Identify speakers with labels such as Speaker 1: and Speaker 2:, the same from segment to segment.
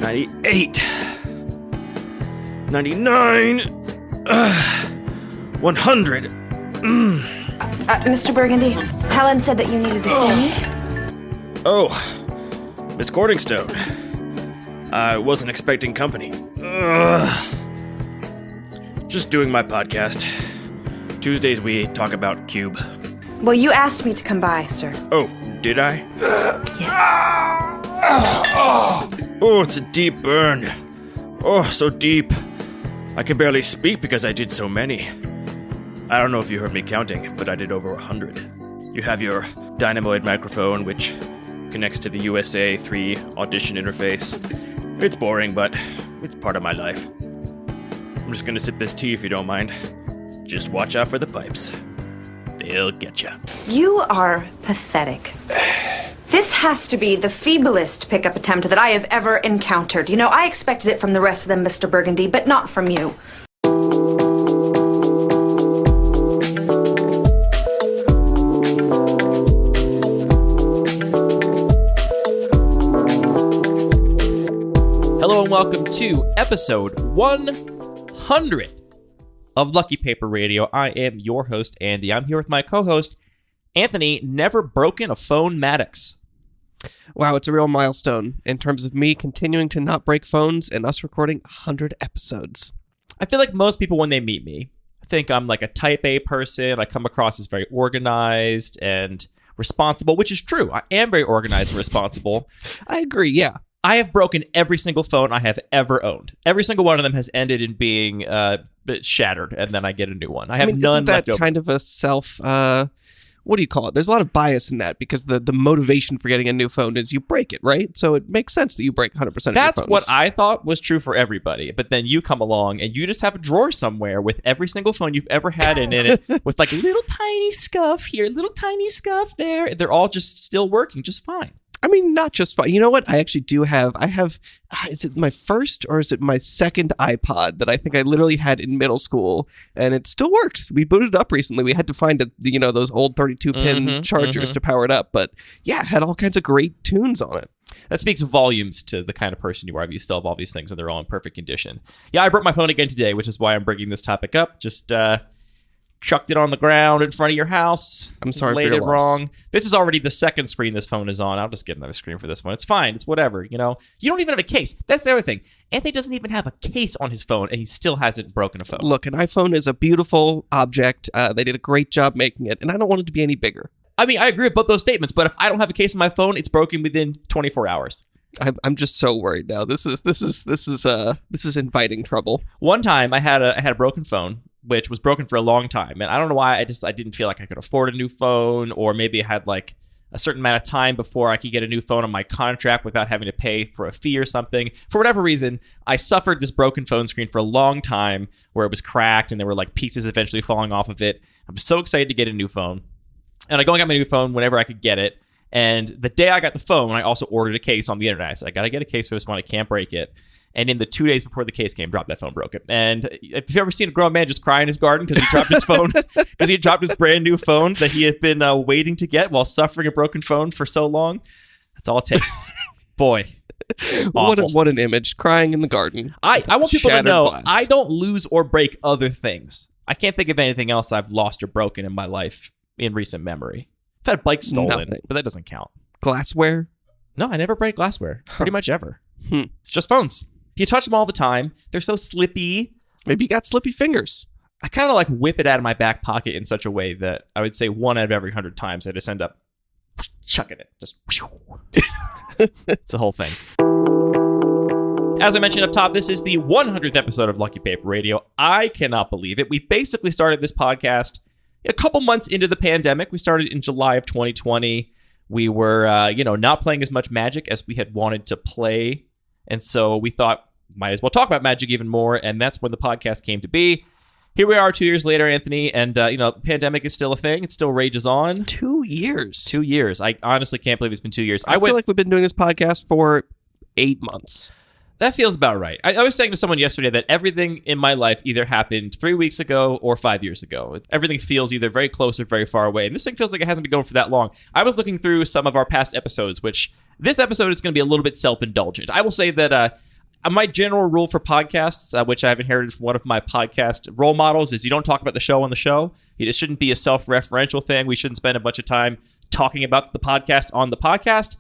Speaker 1: 98, 99, 100.
Speaker 2: Mr. Burgundy, Helen said that you needed to see me.
Speaker 1: Oh, Miss Corningstone. I wasn't expecting company. Just doing my podcast. Tuesdays we talk about Cube.
Speaker 2: Well, you asked me to come by, sir.
Speaker 1: Oh, did I?
Speaker 2: Yes.
Speaker 1: Oh, it's a deep burn. Oh, so deep. I can barely speak because I did so many. I don't know if you heard me counting, but I did over 100. You have your dynamoid microphone, which connects to the USA 3 audition interface. It's boring, but it's part of my life. I'm just gonna sip this tea if you don't mind. Just watch out for the pipes. They'll get ya.
Speaker 2: You are pathetic. This has to be the feeblest pickup attempt that I have ever encountered. You know, I expected it from the rest of them, Mr. Burgundy, but not from you.
Speaker 3: Hello and welcome to episode 100 of Lucky Paper Radio. I am your host, Andy. I'm here with my co-host, Anthony, never broken a phone Maddox.
Speaker 4: Wow, it's a real milestone in terms of me continuing to not break phones and us recording 100 episodes.
Speaker 3: I feel like most people, when they meet me, think I'm like a type A person. I come across as very organized and responsible, which is true. I am very organized and responsible.
Speaker 4: I agree, yeah.
Speaker 3: I have broken every single phone I have ever owned. Every single one of them has ended in being shattered, and then I get a new one. I have none left over.
Speaker 4: Isn't that kind of a what do you call it? There's a lot of bias in that because the motivation for getting a new phone is you break it, right? So it makes sense that you break 100% of your phones.
Speaker 3: That's what I thought was true for everybody. But then you come along and you just have a drawer somewhere with every single phone you've ever had in it with like a little tiny scuff here, little tiny scuff there. They're all just still working just fine.
Speaker 4: I mean, not just fine. You know what? I actually do have, is it my first or is it my second iPod that I think I literally had in middle school, and it still works. We booted it up recently. We had to find, those old 32-pin chargers to power it up. But yeah, it had all kinds of great tunes on it.
Speaker 3: That speaks volumes to the kind of person you are. You still have all these things and they're all in perfect condition. Yeah, I broke my phone again today, which is why I'm bringing this topic up. Just, chucked it on the ground in front of your house.
Speaker 4: I'm sorry
Speaker 3: laid
Speaker 4: for your
Speaker 3: it
Speaker 4: loss.
Speaker 3: Wrong. This is already the second screen this phone is on. I'll just get another screen for this one. It's fine. It's whatever. You don't even have a case. That's the other thing. Anthony doesn't even have a case on his phone, and he still hasn't broken a phone.
Speaker 4: Look, an iPhone is a beautiful object. They did a great job making it, and I don't want it to be any bigger.
Speaker 3: I mean, I agree with both those statements, but if I don't have a case on my phone, it's broken within 24 hours.
Speaker 4: I'm just so worried now. This is inviting trouble.
Speaker 3: One time, I had a broken phone, which was broken for a long time. And I don't know why, I didn't feel like I could afford a new phone, or maybe I had like a certain amount of time before I could get a new phone on my contract without having to pay for a fee or something. For whatever reason, I suffered this broken phone screen for a long time where it was cracked and there were like pieces eventually falling off of it. I'm so excited to get a new phone. And I go and get my new phone whenever I could get it. And the day I got the phone, I also ordered a case on the internet. I said, I got to get a case for this one. I can't break it. And in the 2 days before the case came, dropped that phone, broke it. And if you've ever seen a grown man just cry in his garden because he dropped his phone, because he dropped his brand new phone that he had been waiting to get while suffering a broken phone for so long, that's all it takes. Boy, awful.
Speaker 4: What an image, crying in the garden.
Speaker 3: I want people to know
Speaker 4: glass.
Speaker 3: I don't lose or break other things. I can't think of anything else I've lost or broken in my life in recent memory. I've had bikes stolen,
Speaker 4: Nothing.
Speaker 3: but that doesn't count.
Speaker 4: Glassware?
Speaker 3: No, I never break glassware. Pretty much ever. It's just phones. You touch them all the time. They're so slippy.
Speaker 4: Maybe you got slippy fingers.
Speaker 3: I kind of like whip it out of my back pocket in such a way that I would say 1 out of every 100 times I just end up chucking it. Just it's a whole thing. As I mentioned up top, this is the 100th episode of Lucky Paper Radio. I cannot believe it. We basically started this podcast a couple months into the pandemic. We started in July of 2020. We were, not playing as much Magic as we had wanted to play. And so we thought, might as well talk about Magic even more. And that's when the podcast came to be. Here we are 2 years later, Anthony. And, pandemic is still a thing. It still rages on.
Speaker 4: 2 years.
Speaker 3: 2 years. I honestly can't believe it's been 2 years.
Speaker 4: I feel like we've been doing this podcast for 8 months.
Speaker 3: That feels about right. I was saying to someone yesterday that everything in my life either happened 3 weeks ago or 5 years ago. Everything feels either very close or very far away. And this thing feels like it hasn't been going for that long. I was looking through some of our past episodes, which this episode is going to be a little bit self-indulgent. I will say that My general rule for podcasts, which I've inherited from one of my podcast role models, is you don't talk about the show on the show. It shouldn't be a self-referential thing. We shouldn't spend a bunch of time talking about the podcast on the podcast.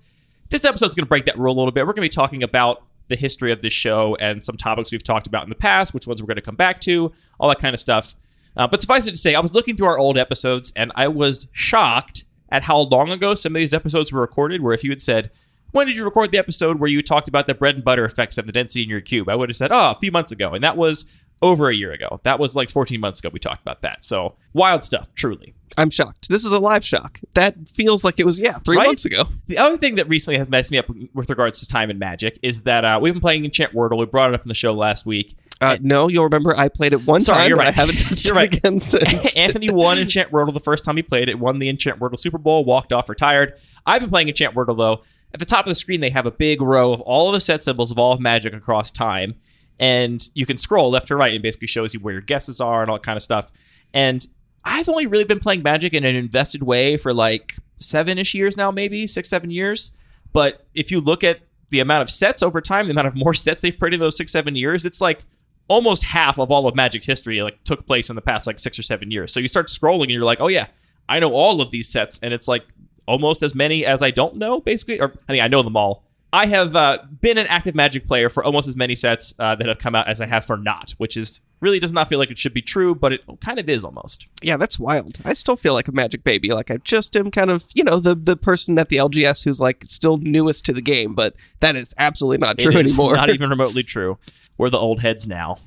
Speaker 3: This episode's going to break that rule a little bit. We're going to be talking about the history of this show and some topics we've talked about in the past, which ones we're going to come back to, all that kind of stuff. But suffice it to say, I was looking through our old episodes, and I was shocked at how long ago some of these episodes were recorded, where if you had said, when did you record the episode where you talked about the bread and butter effects of the density in your cube? I would have said, a few months ago. And that was over a year ago. That was like 14 months ago we talked about that. So wild stuff, truly.
Speaker 4: I'm shocked. This is a live shock. That feels like it was, 3 months ago.
Speaker 3: The other thing that recently has messed me up with regards to time and magic is that we've been playing Enchant Wordle. We brought it up in the show last week.
Speaker 4: No, you'll remember I played it one time.
Speaker 3: You're right.
Speaker 4: I haven't touched it again since.
Speaker 3: Anthony won Enchant Wordle the first time he played it, won the Enchant Wordle Super Bowl, walked off, retired. I've been playing Enchant Wordle, though. At the top of the screen, they have a big row of all of the set symbols of all of Magic across time. And you can scroll left to right and basically shows you where your guesses are and all that kind of stuff. And I've only really been playing Magic in an invested way for like 7-ish years now, maybe 6-7 years. But if you look at the amount of sets over time, the amount of more sets they've printed in those 6-7 years, it's like almost half of all of Magic's history like took place in the past like 6 or 7 years. So you start scrolling and you're like, oh yeah, I know all of these sets. And it's like almost as many as I don't know, basically. Or I mean, I know them all. I have been an active Magic player for almost as many sets that have come out as I have for not, which is really does not feel like it should be true, but it kind of is almost.
Speaker 4: Yeah, that's wild. I still feel like a Magic baby. Like I just am kind of, the person at the LGS who's like still newest to the game, but that is absolutely not true anymore.
Speaker 3: Not even remotely true. We're the old heads now.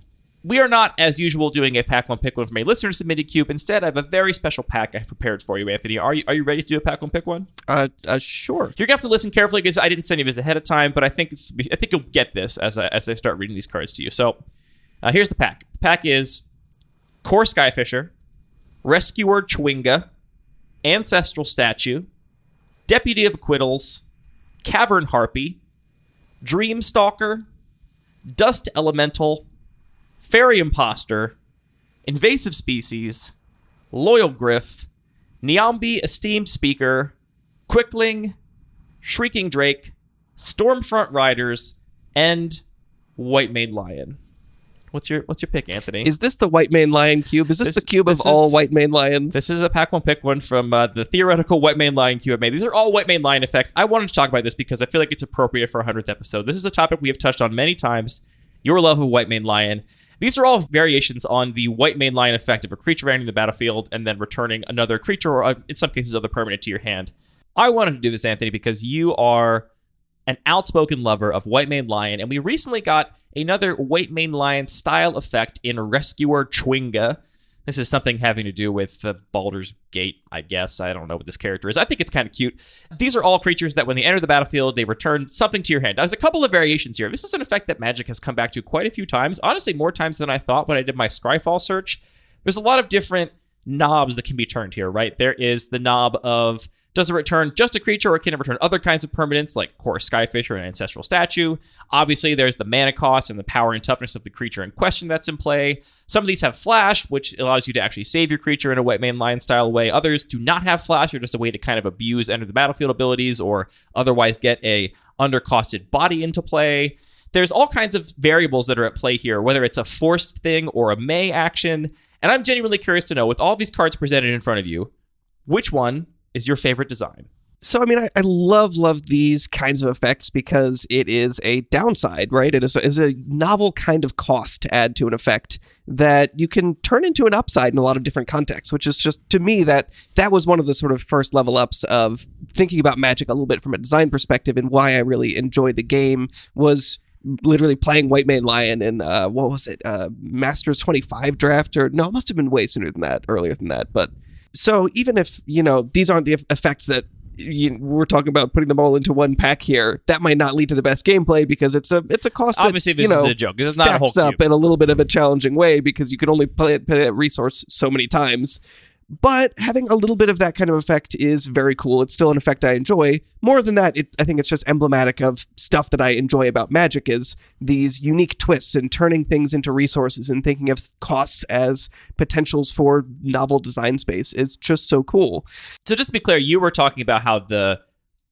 Speaker 3: We are not, as usual, doing a Pack 1 Pick 1 from a listener-submitted cube. Instead, I have a very special pack I've prepared for you, Anthony. Are you ready to do a Pack 1 Pick 1?
Speaker 4: Sure.
Speaker 3: You're going to have to listen carefully because I didn't send you this ahead of time, but I think you'll get this as I start reading these cards to you. So, here's the pack. The pack is Core Skyfisher, Rescuer Chwinga, Ancestral Statue, Deputy of Acquittals, Cavern Harpy, Dream Stalker, Dust Elemental, Fairy Imposter, Invasive Species, Loyal Griff, Niambi Esteemed Speaker, Quickling, Shrieking Drake, Stormfront Riders, and Whitemane Lion. What's your pick, Anthony?
Speaker 4: Is this the Whitemane Lion cube? Is this the cube of all Whitemane Lions?
Speaker 3: This is a Pack 1 Pick 1 from the theoretical Whitemane Lion cube I made. These are all Whitemane Lion effects. I wanted to talk about this because I feel like it's appropriate for our 100th episode. This is a topic we have touched on many times, your love of Whitemane Lion. These are all variations on the Whitemane Lion effect of a creature entering the battlefield and then returning another creature, or in some cases, other permanent to your hand. I wanted to do this, Anthony, because you are an outspoken lover of Whitemane Lion, and we recently got another Whitemane Lion style effect in Rescuer Chwinga. This is something having to do with Baldur's Gate, I guess. I don't know what this character is. I think it's kind of cute. These are all creatures that when they enter the battlefield, they return something to your hand. There's a couple of variations here. This is an effect that Magic has come back to quite a few times. Honestly, more times than I thought when I did my Scryfall search. There's a lot of different knobs that can be turned here, right? There is the knob of, does it return just a creature or can it return other kinds of permanents like Core Skyfish or an Ancestral Statue? Obviously, there's the mana cost and the power and toughness of the creature in question that's in play. Some of these have flash, which allows you to actually save your creature in a Whitemane Lion style way. Others do not have flash, or just a way to kind of abuse enter the battlefield abilities or otherwise get a undercosted body into play. There's all kinds of variables that are at play here, whether it's a forced thing or a may action. And I'm genuinely curious to know, with all these cards presented in front of you, which one is your favorite design?
Speaker 4: So, I mean, I love these kinds of effects because it is a downside, right? It is a novel kind of cost to add to an effect that you can turn into an upside in a lot of different contexts, which is just, to me, that was one of the sort of first level ups of thinking about Magic a little bit from a design perspective, and why I really enjoyed the game was literally playing Whitemane Lion in, what was it, Masters 25 draft? Or no, it must have been way sooner than that, earlier than that. But so even if, these aren't the effects that we're talking about putting them all into one pack here, that might not lead to the best gameplay because it's a cost.
Speaker 3: Obviously,
Speaker 4: that,
Speaker 3: this is a joke. This is not a whole
Speaker 4: stacks up in a little bit of a challenging way because you can only play that resource so many times. But having a little bit of that kind of effect is very cool. It's still an effect I enjoy. More than that, I think it's just emblematic of stuff that I enjoy about Magic, is these unique twists and turning things into resources and thinking of costs as potentials for novel design space is just so cool.
Speaker 3: So just to be clear, you were talking about how the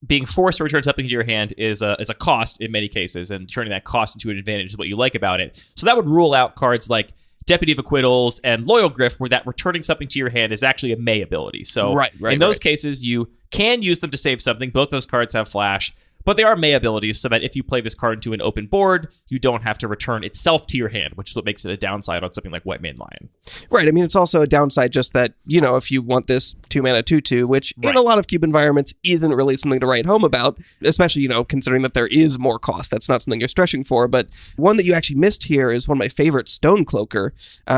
Speaker 3: being forced to return something to your hand is a cost in many cases, and turning that cost into an advantage is what you like about it. So that would rule out cards like Deputy of Acquittals and Loyal Grift, where that returning something to your hand is actually a May ability. So in those cases, you can use them to save something. Both those cards have flash, but they are May abilities, so that if you play this card into an open board, you don't have to return itself to your hand, which is what makes it a downside on something like Whitemane Lion.
Speaker 4: Right. I mean, it's also a downside just that, you know, if you want this 2-mana 2/2, which in a lot of Cube environments isn't really something to write home about, especially, you know, considering that there is more cost. That's not something you're stretching for. But one that you actually missed here is one of my favorite, Stonecloaker,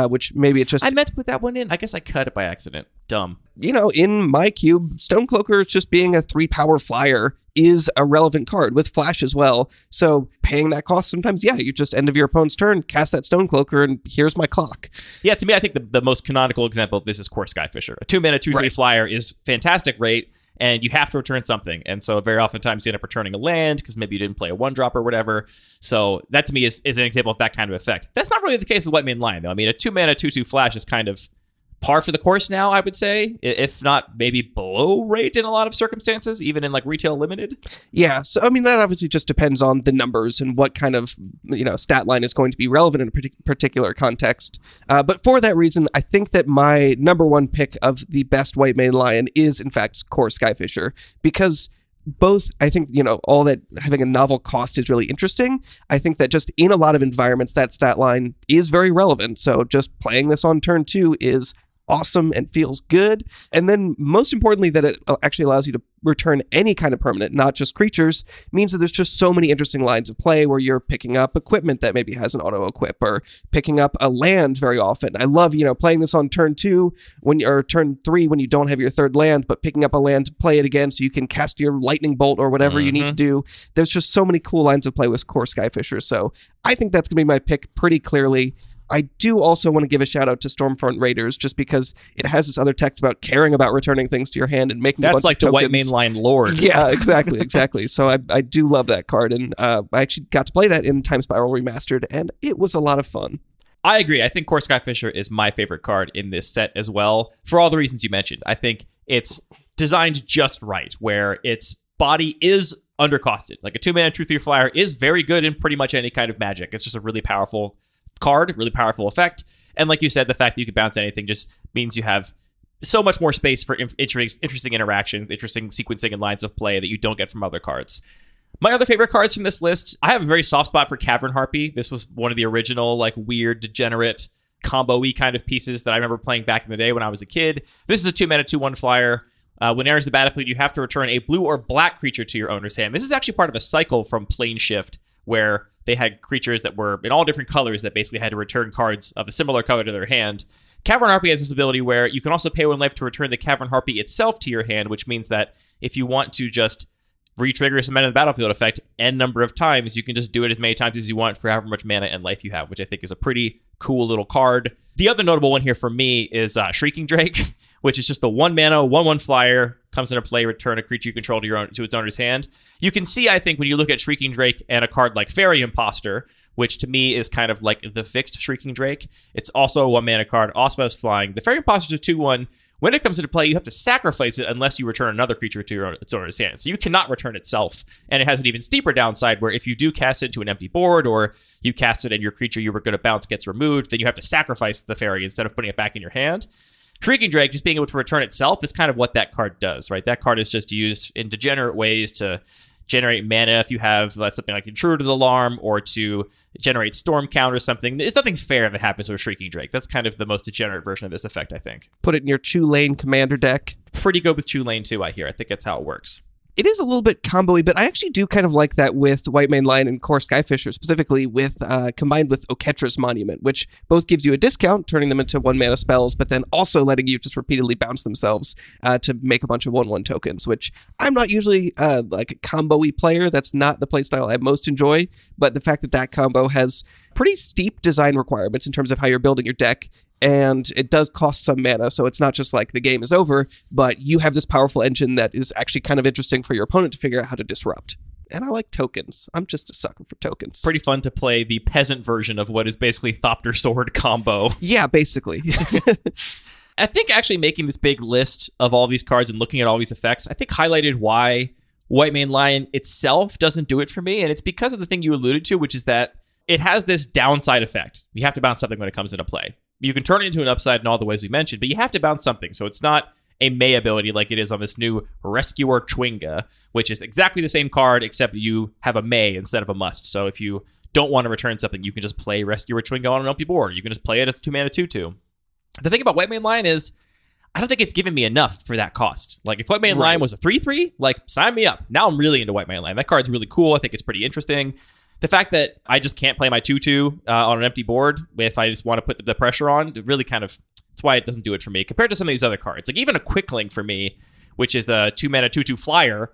Speaker 4: which maybe it's just...
Speaker 3: I meant to put that one in. I guess I cut it by accident. Dumb.
Speaker 4: You know, in my cube, Stonecloaker just being a 3-power flyer is a relevant card with flash as well. So paying that cost sometimes, you just end of your opponent's turn, cast that Stonecloaker, and here's my clock.
Speaker 3: Yeah, to me, I think the most canonical example of this is Core Skyfisher. A 2-mana 2/3 flyer is fantastic rate, and you have to return something. And so very oftentimes you end up returning a land because maybe you didn't play a 1-drop or whatever. So that to me is an example of that kind of effect. That's not really the case with Whitemane Lion, though. I mean, a 2-mana 2/2 flash is kind of par for the course now, I would say, if not maybe below rate in a lot of circumstances, even in like retail limited.
Speaker 4: Yeah, so I mean, that obviously just depends on the numbers and what kind of, you know, stat line is going to be relevant in a particular context. But for that reason, I think that my number one pick of the best Whitemane Lion is, in fact, Core Skyfisher, because both, I think, you know, all that having a novel cost is really interesting. I think that just in a lot of environments, that stat line is very relevant. So just playing this on turn 2 is awesome and feels good. And then most importantly, that it actually allows you to return any kind of permanent, not just creatures, means that there's just so many interesting lines of play where you're picking up equipment that maybe has an auto equip, or picking up a land very often. I love, you know, playing this on turn 2 or turn 3 when you don't have your third land, but picking up a land to play it again so you can cast your lightning bolt or whatever you need to do. There's just so many cool lines of play with Core Skyfisher. So I think that's going to be my pick pretty clearly. I do also want to give a shout out to Stormfront Raiders, just because it has this other text about caring about returning things to your hand and making a bunch
Speaker 3: like
Speaker 4: of
Speaker 3: the
Speaker 4: tokens.
Speaker 3: Whitemane Lion Lord.
Speaker 4: Yeah, exactly. So I do love that card, and I actually got to play that in Time Spiral Remastered, and it was a lot of fun.
Speaker 3: I agree. I think Core Skyfisher is my favorite card in this set as well, for all the reasons you mentioned. I think it's designed just right, where its body is undercosted. Like a 2-mana 2/3 flyer is very good in pretty much any kind of Magic. It's just a really powerful card, really powerful effect. And like you said, the fact that you can bounce anything just means you have so much more space for interesting interactions, interesting sequencing and lines of play that you don't get from other cards. My other favorite cards from this list, I have a very soft spot for Cavern Harpy. This was one of the original, like, weird, degenerate, combo-y kind of pieces that I remember playing back in the day when I was a kid. This is a 2-mana 2/1 flyer. When it enters the battlefield, you have to return a blue or black creature to your owner's hand. This is actually part of a cycle from Plane Shift, where they had creatures that were in all different colors that basically had to return cards of a similar color to their hand. Cavern Harpy has this ability where you can also pay 1 life to return the Cavern Harpy itself to your hand, which means that if you want to just re-trigger some end of the battlefield effect n number of times, you can just do it as many times as you want for however much mana and life you have, which I think is a pretty cool little card. The other notable one here for me is Shrieking Drake, which is just the 1-mana 1/1 flyer, comes into play, return a creature you control to its owner's hand. You can see, I think, when you look at Shrieking Drake and a card like Fairy Imposter, which to me is kind of like the fixed Shrieking Drake. It's also a 1-mana card, also has flying. The Fairy Imposter is a 2/1. When it comes into play, you have to sacrifice it unless you return another creature to its owner's hand. So you cannot return itself. And it has an even steeper downside where if you do cast it to an empty board, or you cast it and your creature you were going to bounce gets removed, then you have to sacrifice the fairy instead of putting it back in your hand. Shrieking Drake, just being able to return itself, is kind of what that card does, right? That card is just used in degenerate ways to generate mana if you have something like Intruder's Alarm, or to generate Storm Count or something. There's nothing fair that happens with Shrieking Drake. That's kind of the most degenerate version of this effect, I think.
Speaker 4: Put it in your Chu Lane commander deck.
Speaker 3: Pretty good with Chu Lane too, I hear. I think that's how it works.
Speaker 4: It is a little bit combo-y, but I actually do kind of like that with Whitemane Lion and Core Skyfisher, specifically with combined with Oketra's Monument, which both gives you a discount, turning them into 1-mana spells, but then also letting you just repeatedly bounce themselves to make a bunch of 1/1 tokens, which I'm not usually like a combo-y player. That's not the playstyle I most enjoy, but the fact that that combo has pretty steep design requirements in terms of how you're building your deck, and it does cost some mana, so it's not just like the game is over, but you have this powerful engine that is actually kind of interesting for your opponent to figure out how to disrupt. And I like tokens. I'm just a sucker for tokens.
Speaker 3: Pretty fun to play the peasant version of what is basically Thopter Sword combo.
Speaker 4: Yeah, basically.
Speaker 3: I think actually making this big list of all these cards and looking at all these effects, I think highlighted why Whitemane Lion itself doesn't do it for me, and it's because of the thing you alluded to, which is that it has this downside effect. You have to bounce something when it comes into play. You can turn it into an upside in all the ways we mentioned, but you have to bounce something. So it's not a May ability like it is on this new Rescuer Chwinga, which is exactly the same card, except you have a May instead of a must. So if you don't want to return something, you can just play Rescuer Chwinga on an empty board. You can just play it as a 2-mana 2/2. The thing about Whitemane Lion is, I don't think it's given me enough for that cost. Like, if Whitemane Lion was a 3/3, like, sign me up. Now I'm really into Whitemane Lion. That card's really cool. I think it's pretty interesting. The fact that I just can't play my 2/2 on an empty board if I just want to put the pressure on, it really kind of, that's why it doesn't do it for me compared to some of these other cards. Like, even a Quickling for me, which is a 2-mana 2/2 flyer,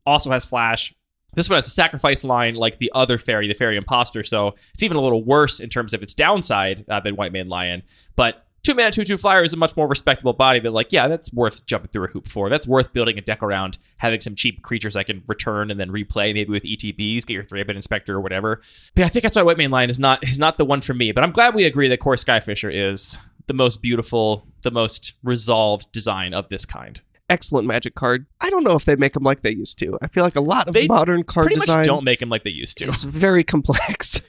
Speaker 3: also has flash. This one has a sacrifice line like the other fairy, the Fairy Imposter, so it's even a little worse in terms of its downside than Whitemane Lion. But 2-mana 2/2 flyer is a much more respectable body that, like, yeah, that's worth jumping through a hoop for. That's worth building a deck around, having some cheap creatures I can return and then replay, maybe with ETBs, get your 3-bit Inspector or whatever. But yeah, I think that's why Whitemane Lion is not the one for me. But I'm glad we agree that Core Skyfisher is the most beautiful, the most resolved design of this kind.
Speaker 4: Excellent Magic card. I don't know if they make them like they used to. I feel like a lot of modern card
Speaker 3: pretty
Speaker 4: design
Speaker 3: much don't make them like they used to.
Speaker 4: It's very complex.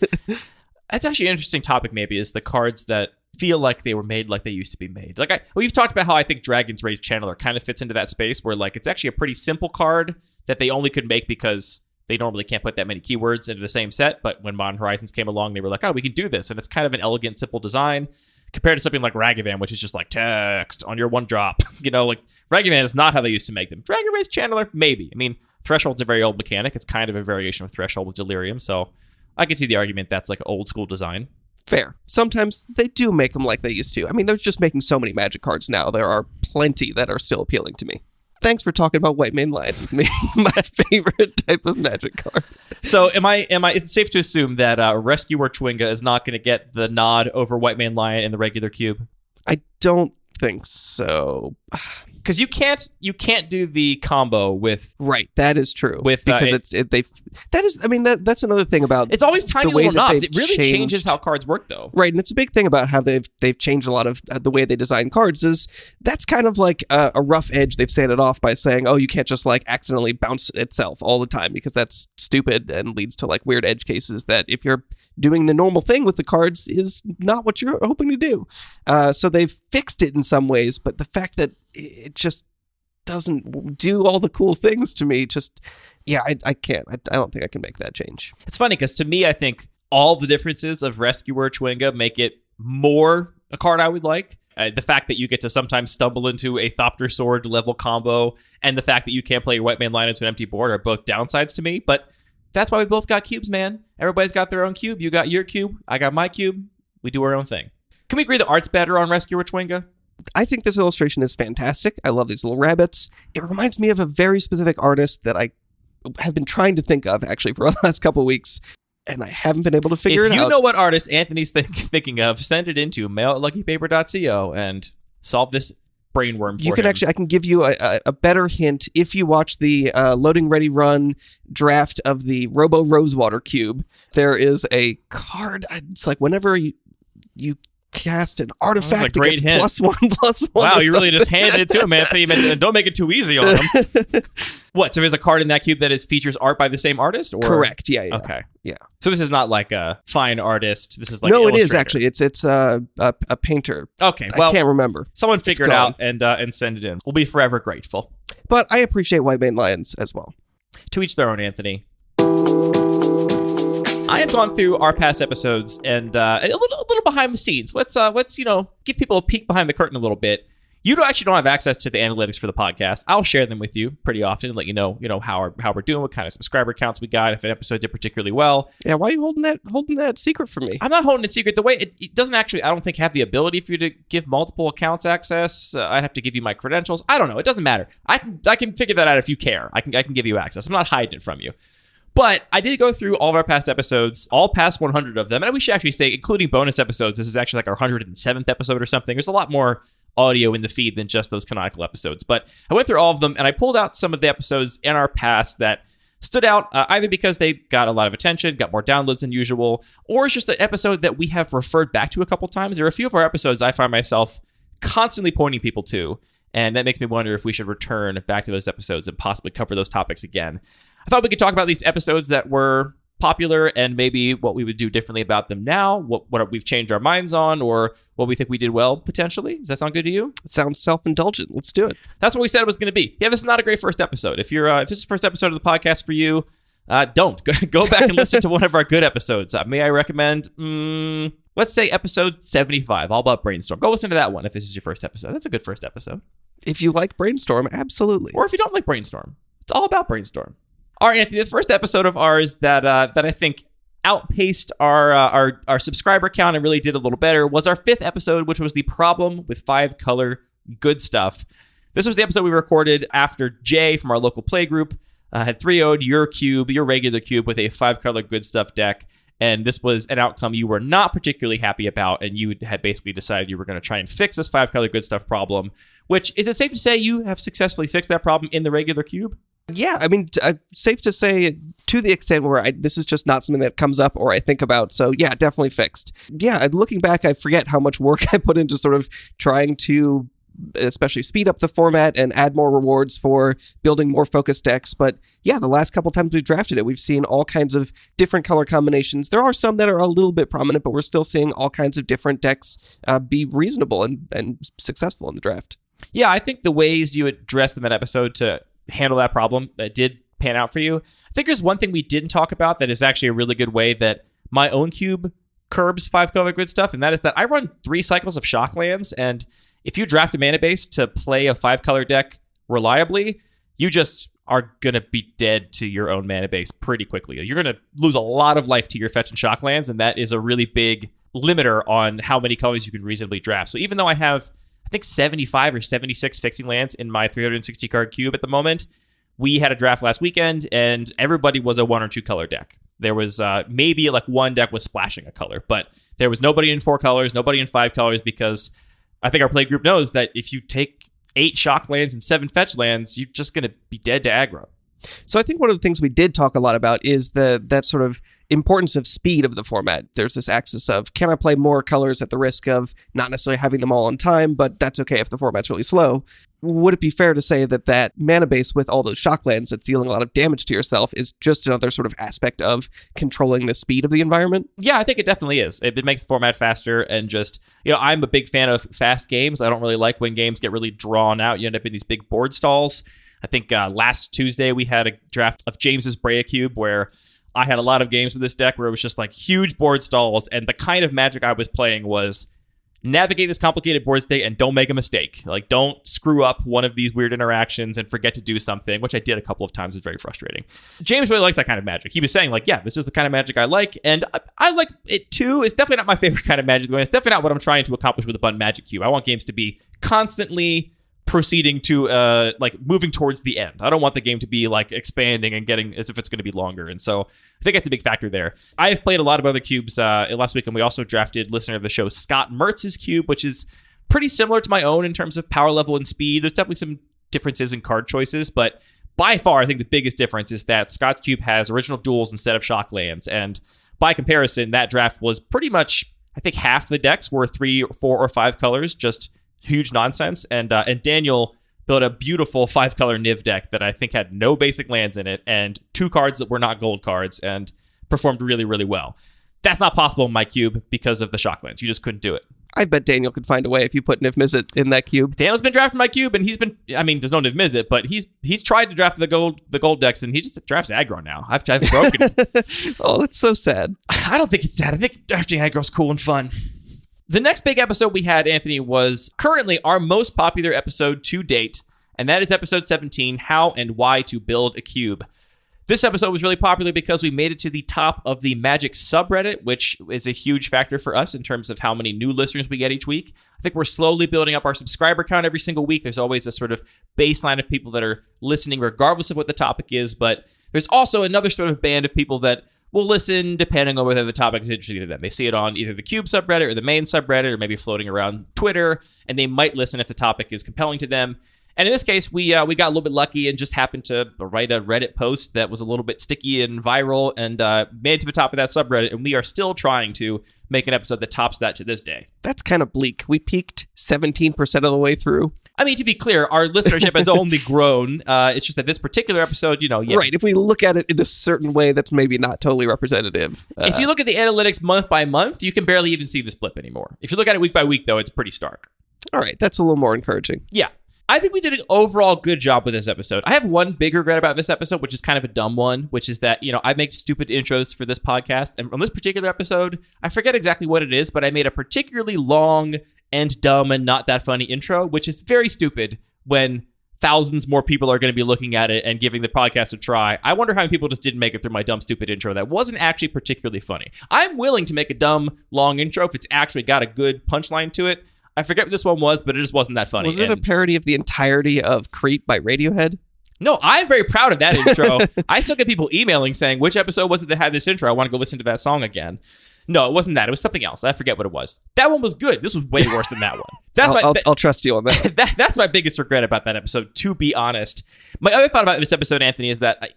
Speaker 3: That's actually an interesting topic, maybe, is the cards that feel like they were made like they used to be made. Like, we've talked about how I think Dragon's Rage Channeler kind of fits into that space where, like, it's actually a pretty simple card that they only could make because they normally can't put that many keywords into the same set. But when Modern Horizons came along, they were like, oh, we can do this. And it's kind of an elegant, simple design compared to something like Ragavan, which is just like text on your 1-drop. You know, like, Ragavan is not how they used to make them. Dragon Rage Channeler, maybe. I mean, Threshold's a very old mechanic. It's kind of a variation of Threshold with Delirium. So I can see the argument that's like old school design.
Speaker 4: Fair. Sometimes they do make them like they used to. I mean, they're just making so many Magic cards now. There are plenty that are still appealing to me. Thanks for talking about Whitemane Lions with me. My favorite type of Magic card.
Speaker 3: So is it safe to assume that Rescuer Chwinga is not going to get the nod over Whitemane Lion in the regular cube?
Speaker 4: I don't think so.
Speaker 3: Because you can't do the combo with
Speaker 4: that is true
Speaker 3: with
Speaker 4: because that's another thing about
Speaker 3: it's always tiny
Speaker 4: the way
Speaker 3: little
Speaker 4: that
Speaker 3: knobs. It really changes how cards work, though.
Speaker 4: Right, and it's a big thing about how they've changed a lot of the way they design cards. Is that's kind of like a rough edge they've sanded off by saying, oh, you can't just like accidentally bounce itself all the time because that's stupid and leads to like weird edge cases that if you're doing the normal thing with the cards is not what you're hoping to do. So they've fixed it in some ways, but the fact that it just doesn't do all the cool things to me. I can't. I don't think I can make that change.
Speaker 3: It's funny because to me, I think all the differences of Rescuer Chwinga make it more a card I would like. The fact that you get to sometimes stumble into a Thopter Sword level combo and the fact that you can't play your Whitemane Lion into an empty board are both downsides to me. But that's why we both got cubes, man. Everybody's got their own cube. You got your cube. I got my cube. We do our own thing. Can we agree the art's better on Rescuer Chwinga?
Speaker 4: I think this illustration is fantastic. I love these little rabbits. It reminds me of a very specific artist that I have been trying to think of, actually, for the last couple of weeks, and I haven't been able to figure it out.
Speaker 3: If you know what artist Anthony's thinking of, send it into mail@luckypaper.co and solve this brainworm for
Speaker 4: you can
Speaker 3: him.
Speaker 4: Actually, I can give you a better hint. If you watch the Loading Ready Run draft of the Robo Rosewater Cube, there is a card. It's like whenever you cast an artifact,
Speaker 3: that's a great hint.
Speaker 4: +1/+1.
Speaker 3: Wow, you really just handed it to him, Anthony. Don't make it too easy on him. What? So there's a card in that cube that features art by the same artist? Or?
Speaker 4: Correct. Yeah.
Speaker 3: Okay.
Speaker 4: Yeah.
Speaker 3: So this is not like a fine artist. This is like
Speaker 4: no,
Speaker 3: an
Speaker 4: it is actually. It's a painter.
Speaker 3: Okay. Well,
Speaker 4: I can't remember.
Speaker 3: Someone figure it out and send it in. We'll be forever grateful.
Speaker 4: But I appreciate Whitemane Lions as well.
Speaker 3: To each their own, Anthony. I have gone through our past episodes and a little behind the scenes. Let's give people a peek behind the curtain a little bit. You don't have access to the analytics for the podcast. I'll share them with you pretty often and let you know how we're doing, what kind of subscriber counts we got, if an episode did particularly well.
Speaker 4: Yeah, why are you holding that secret from me?
Speaker 3: I'm not holding it secret. The way it doesn't actually, I don't think, have the ability for you to give multiple accounts access. I'd have to give you my credentials. I don't know. It doesn't matter. I can figure that out if you care. I can give you access. I'm not hiding it from you. But I did go through all of our past episodes, all past 100 of them. And we should actually say, including bonus episodes, this is actually like our 107th episode or something. There's a lot more audio in the feed than just those canonical episodes. But I went through all of them, and I pulled out some of the episodes in our past that stood out, either because they got a lot of attention, got more downloads than usual, or it's just an episode that we have referred back to a couple times. There are a few of our episodes I find myself constantly pointing people to. And that makes me wonder if we should return back to those episodes and possibly cover those topics again. I thought we could talk about these episodes that were popular and maybe what we would do differently about them now, what we've changed our minds on, or what we think we did well, potentially. Does that sound good to you?
Speaker 4: It sounds self-indulgent. Let's do it.
Speaker 3: That's what we said it was going to be. Yeah, this is not a great first episode. If this is the first episode of the podcast for you, don't. Go back and listen to one of our good episodes. May I recommend, let's say episode 75, all about Brainstorm. Go listen to that one if this is your first episode. That's a good first episode.
Speaker 4: If you like Brainstorm, absolutely.
Speaker 3: Or if you don't like Brainstorm, it's all about Brainstorm. All right, Anthony, the first episode of ours that I think outpaced our subscriber count and really did a little better was our 5th episode, which was the problem with 5-color good stuff. This was the episode we recorded after Jay from our local play group had 3-0'd your regular cube with a 5-color good stuff deck. And this was an outcome you were not particularly happy about, and you had basically decided you were going to try and fix this 5-color good stuff problem, which, is it safe to say you have successfully fixed that problem in the regular cube?
Speaker 4: Yeah, I mean, safe to say to the extent where this is just not something that comes up or I think about. So yeah, definitely fixed. Yeah, looking back, I forget how much work I put into sort of trying to especially speed up the format and add more rewards for building more focused decks. But yeah, the last couple times we've drafted it, we've seen all kinds of different color combinations. There are some that are a little bit prominent, but we're still seeing all kinds of different decks be reasonable and successful in the draft. Yeah,
Speaker 3: I think the ways you addressed in that episode to handle that problem that did pan out for you. I think there's one thing we didn't talk about that is actually a really good way that my own cube curbs 5-color good stuff, and that is that I run 3 cycles of Shocklands, and if you draft a mana base to play a 5-color deck reliably, you just are going to be dead to your own mana base pretty quickly. You're going to lose a lot of life to your fetch and Shocklands, and that is a really big limiter on how many colors you can reasonably draft. So even though I have, I think, 75 or 76 fixing lands in my 360 card cube at the moment, we had a draft last weekend, and everybody was a 1 or 2 color deck. There was maybe like one deck was splashing a color, but there was nobody in 4 colors, nobody in 5 colors, because I think our play group knows that if you take 8 shock lands and 7 fetch lands, you're just going to be dead to aggro.
Speaker 4: So I think one of the things we did talk a lot about is that sort of importance of speed of the format. There's this axis of, can I play more colors at the risk of not necessarily having them all on time, but that's okay if the format's really slow. Would it be fair to say that mana base with all those shock lands that's dealing a lot of damage to yourself is just another sort of aspect of controlling the speed of the environment?
Speaker 3: Yeah, I think it definitely is. It makes the format faster, and just, I'm a big fan of fast games. I don't really like when games get really drawn out. You end up in these big board stalls. I think last Tuesday we had a draft of James's Brea Cube where I had a lot of games with this deck where it was just like huge board stalls, and the kind of Magic I was playing was navigate this complicated board state and don't make a mistake. Like, don't screw up one of these weird interactions and forget to do something, which I did a couple of times. It's very frustrating. James really likes that kind of Magic. He was saying, like, yeah, this is the kind of Magic I like, and I like it too. It's definitely not my favorite kind of Magic, though. It's definitely not what I'm trying to accomplish with a Bun Magic Cube. I want games to be constantly proceeding to moving towards the end. I don't want the game to be like expanding and getting as if it's going to be longer. And so I think that's a big factor there. I have played a lot of other cubes last week, and we also drafted listener of the show Scott Mertz's cube, which is pretty similar to my own in terms of power level and speed. There's definitely some differences in card choices, but by far I think the biggest difference is that Scott's cube has original duels instead of shock lands, and by comparison that draft was pretty much, I think, half the decks were 3, 4, or 5 colors, just huge nonsense. And Daniel built a beautiful 5-color Niv deck that I think had no basic lands in it and 2 cards that were not gold cards and performed really, really well. That's not possible in my cube because of the shock lands. You just couldn't do it.
Speaker 4: I bet Daniel could find a way if you put Niv Mizzet in that cube.
Speaker 3: Daniel's been drafting my cube, and he's been, there's no Niv Mizzet, but he's tried to draft the gold decks, and he just drafts aggro now. I've broken it.
Speaker 4: Oh, that's so sad.
Speaker 3: I don't think it's sad. I think drafting aggro's cool and fun. The next big episode we had, Anthony, was currently our most popular episode to date, and that is episode 17, How and Why to Build a Cube. This episode was really popular because we made it to the top of the Magic subreddit, which is a huge factor for us in terms of how many new listeners we get each week. I think we're slowly building up our subscriber count every single week. There's always a sort of baseline of people that are listening regardless of what the topic is, but there's also another sort of band of people that will listen depending on whether the topic is interesting to them. They see it on either the Cube subreddit or the main subreddit or maybe floating around Twitter, and they might listen if the topic is compelling to them. And in this case, we got a little bit lucky and just happened to write a Reddit post that was a little bit sticky and viral and made it to the top of that subreddit, and we are still trying to make an episode that tops that to this day.
Speaker 4: That's kind of bleak. We peaked 17% of the way through.
Speaker 3: I mean, to be clear, our listenership has only grown. It's just that this particular episode,
Speaker 4: Right. If we look at it in a certain way, that's maybe not totally representative.
Speaker 3: If you look at the analytics month by month, you can barely even see this blip anymore. If you look at it week by week, though, it's pretty stark.
Speaker 4: All right. That's a little more encouraging.
Speaker 3: Yeah. I think we did an overall good job with this episode. I have one big regret about this episode, which is kind of a dumb one, which is that, I make stupid intros for this podcast. And on this particular episode, I forget exactly what it is, but I made a particularly long and dumb and not that funny intro, which is very stupid when thousands more people are going to be looking at it and giving the podcast a try. I wonder how many people just didn't make it through my dumb, stupid intro that wasn't actually particularly funny. I'm willing to make a dumb, long intro if it's actually got a good punchline to it. I forget what this one was, but it just wasn't that funny.
Speaker 4: Was it a parody of the entirety of Creep by Radiohead?
Speaker 3: No, I'm very proud of that intro. I still get people emailing saying, which episode was it that had this intro? I want to go listen to that song again. No, it wasn't that. It was something else. I forget what it was. That one was good. This was way worse than that one.
Speaker 4: I'll trust you on that.
Speaker 3: That's my biggest regret about that episode, to be honest. My other thought about this episode, Anthony, is that,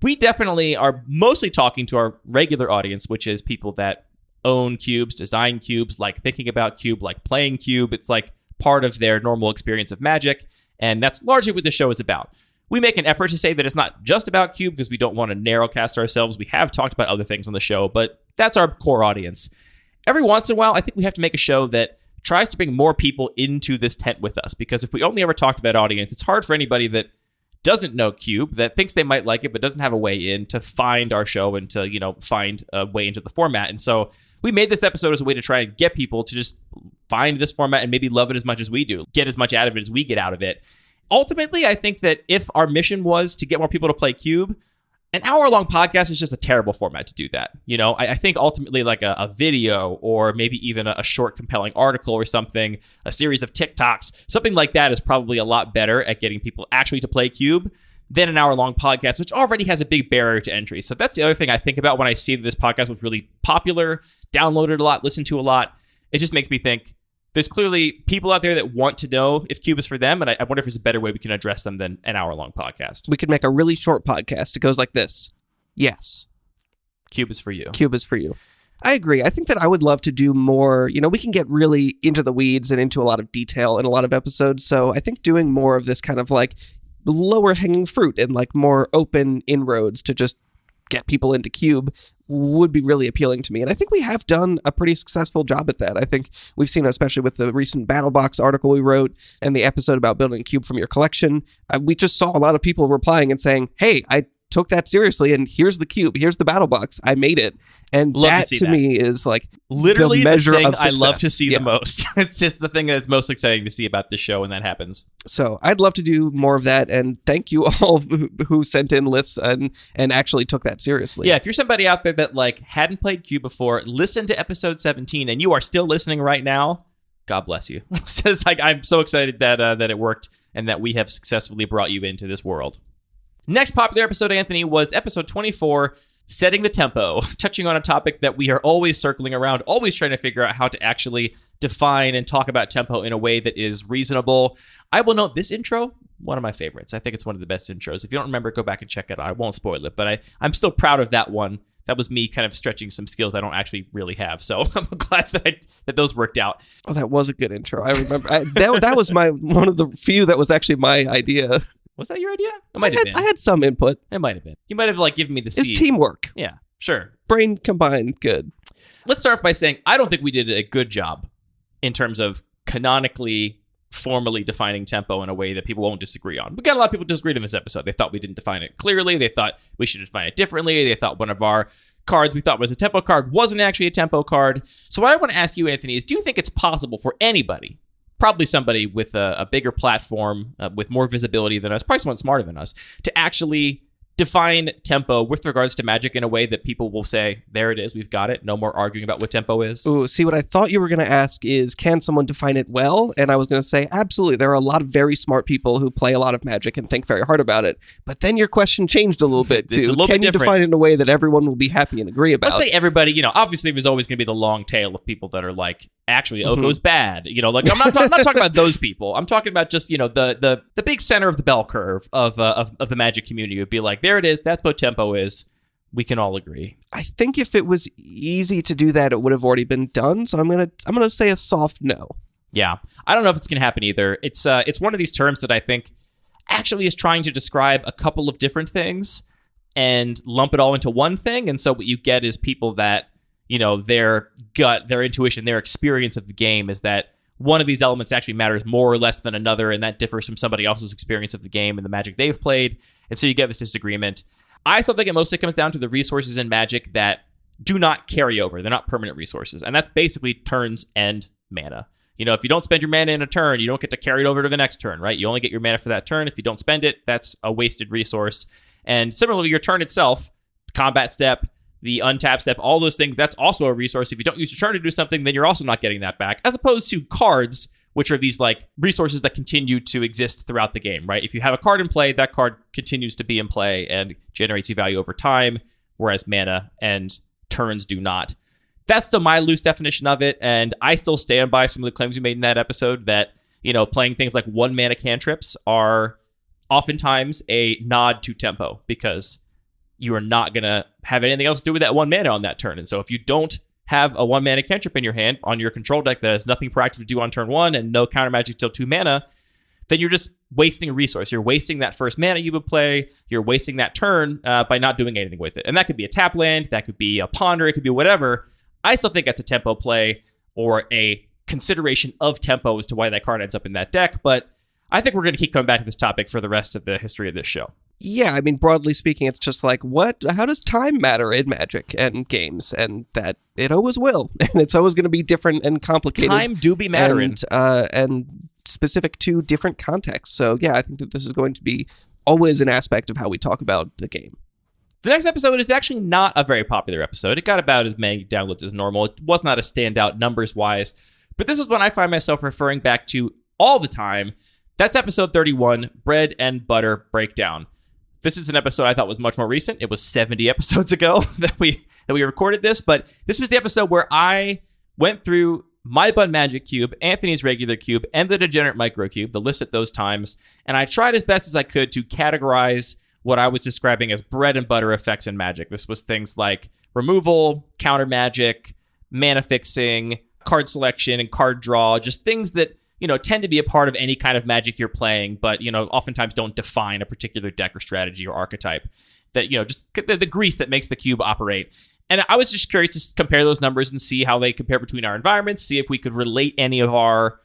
Speaker 3: we definitely are mostly talking to our regular audience, which is people that own cubes, design cubes, like thinking about cube, like playing cube. It's like part of their normal experience of magic, and that's largely what the show is about. We make an effort to say that it's not just about cube because we don't want to narrowcast ourselves. We have talked about other things on the show, but that's our core audience. Every once in a while, I think we have to make a show that tries to bring more people into this tent with us, because if we only ever talk to that audience, it's hard for anybody that doesn't know cube, that thinks they might like it but doesn't have a way in, to find our show and to find a way into the format. And so we made this episode as a way to try and get people to just find this format and maybe love it as much as we do, get as much out of it as we get out of it. Ultimately, I think that if our mission was to get more people to play cube, an hour-long podcast is just a terrible format to do that. I think ultimately like a video, or maybe even a short, compelling article or something, a series of TikToks, something like that is probably a lot better at getting people actually to play cube than an hour-long podcast, which already has a big barrier to entry. So that's the other thing I think about when I see that this podcast was really popular, downloaded a lot, listened to a lot. It just makes me think there's clearly people out there that want to know if cube is for them, and I wonder if there's a better way we can address them than an hour-long podcast.
Speaker 4: We could make a really short podcast. It goes like this. Yes.
Speaker 3: Cube is for you.
Speaker 4: Cube is for you. I agree. I think that I would love to do more. We can get really into the weeds and into a lot of detail in a lot of episodes. So I think doing more of this kind of like lower hanging fruit and like more open inroads to just get people into cube would be really appealing to me. And I think we have done a pretty successful job at that. I think we've seen, especially with the recent Battle Box article we wrote and the episode about building a cube from your collection, we just saw a lot of people replying and saying, hey, I took that seriously, and here's the cube, here's the Battle Box, I made it. And that to me is like
Speaker 3: literally
Speaker 4: the measure
Speaker 3: the thing
Speaker 4: of success.
Speaker 3: I love to see the most. It's just the thing that's most exciting to see about this show when that happens.
Speaker 4: So I'd love to do more of that, and thank you all who sent in lists and actually took that seriously.
Speaker 3: Yeah, if you're somebody out there that like hadn't played cube before, listen to episode 17 and you are still listening right now, God bless you. So it's like, I'm so excited that it worked and that we have successfully brought you into this world. Next popular episode, Anthony, was episode 24, Setting the Tempo, touching on a topic that we are always circling around, always trying to figure out how to actually define and talk about tempo in a way that is reasonable. I will note this intro, one of my favorites. I think it's one of the best intros. If you don't remember, go back and check it out. I won't spoil it, but I'm still proud of that one. That was me kind of stretching some skills I don't actually really have. So I'm glad that those worked out.
Speaker 4: Oh, that was a good intro. I remember. That was one of the few that was actually my idea.
Speaker 3: Was that your idea? It might have been.
Speaker 4: I had some input.
Speaker 3: It might have been. You might have given me the seed.
Speaker 4: It's teamwork.
Speaker 3: Yeah, sure.
Speaker 4: Brain combined, good.
Speaker 3: Let's start off by saying I don't think we did a good job in terms of canonically, formally defining tempo in a way that people won't disagree on. We got a lot of people disagreed in this episode. They thought we didn't define it clearly. They thought we should define it differently. They thought one of our cards we thought was a tempo card wasn't actually a tempo card. So what I want to ask you, Anthony, is do you think it's possible for anybody, probably somebody with a bigger platform, with more visibility than us, probably someone smarter than us, to actually define tempo with regards to Magic in a way that people will say, there it is, we've got it. No more arguing about what tempo is.
Speaker 4: Ooh, see, what I thought you were going to ask is, can someone define it well? And I was going to say, absolutely. There are a lot of very smart people who play a lot of Magic and think very hard about it. But then your question changed a little bit, too. Can you define it in a way that everyone will be happy and agree about?
Speaker 3: Let's say everybody, obviously there's always going to be the long tail of people that are like, actually, it goes bad. I'm not talking about those people. I'm talking about just, the big center of the bell curve of the Magic community would be like, there it is. That's what tempo is. We can all agree.
Speaker 4: I think if it was easy to do that, it would have already been done. So I'm gonna say a soft no.
Speaker 3: Yeah. I don't know if it's going to happen either. It's one of these terms that I think actually is trying to describe a couple of different things and lump it all into one thing. And so what you get is people that, their gut, their intuition, their experience of the game is that one of these elements actually matters more or less than another, and that differs from somebody else's experience of the game and the Magic they've played. And so you get this disagreement. I still think it mostly comes down to the resources in Magic that do not carry over. They're not permanent resources. And that's basically turns and mana. If you don't spend your mana in a turn, you don't get to carry it over to the next turn, right? You only get your mana for that turn. If you don't spend it, that's a wasted resource. And similarly, your turn itself, the combat step, the untap step, all those things, that's also a resource. If you don't use your turn to do something, then you're also not getting that back, as opposed to cards, which are these like resources that continue to exist throughout the game, right? If you have a card in play, that card continues to be in play and generates you value over time, whereas mana and turns do not. That's still my loose definition of it, and I still stand by some of the claims we made in that episode that, playing things like 1 mana cantrips are oftentimes a nod to tempo, because you are not going to have anything else to do with that 1 mana on that turn. And so if you don't have a 1 mana cantrip in your hand on your control deck that has nothing proactive to do on turn 1 and no counter magic till 2 mana, then you're just wasting a resource. You're wasting that first mana you would play. You're wasting that turn by not doing anything with it. And that could be a tap land, that could be a ponder, it could be whatever. I still think that's a tempo play or a consideration of tempo as to why that card ends up in that deck. But I think we're going to keep coming back to this topic for the rest of the history of this show.
Speaker 4: Yeah, I mean, broadly speaking, it's just like, how does time matter in Magic and games? And that it always will. And it's always going to be different and complicated.
Speaker 3: Time do be mattering.
Speaker 4: And specific to different contexts. So yeah, I think that this is going to be always an aspect of how we talk about the game.
Speaker 3: The next episode is actually not a very popular episode. It got about as many downloads as normal. It was not a standout numbers-wise. But this is one I find myself referring back to all the time. That's episode 31, Bread and Butter Breakdown. This is an episode I thought was much more recent. It was 70 episodes ago that we recorded this, but this was the episode where I went through my Bun Magic Cube, Anthony's regular cube, and the Degenerate Micro Cube, the list at those times, and I tried as best as I could to categorize what I was describing as bread and butter effects in Magic. This was things like removal, counter magic, mana fixing, card selection, and card draw, just things that tend to be a part of any kind of Magic you're playing, but, oftentimes don't define a particular deck or strategy or archetype. That, just the grease that makes the cube operate. And I was just curious to compare those numbers and see how they compare between our environments, see if we could relate any of our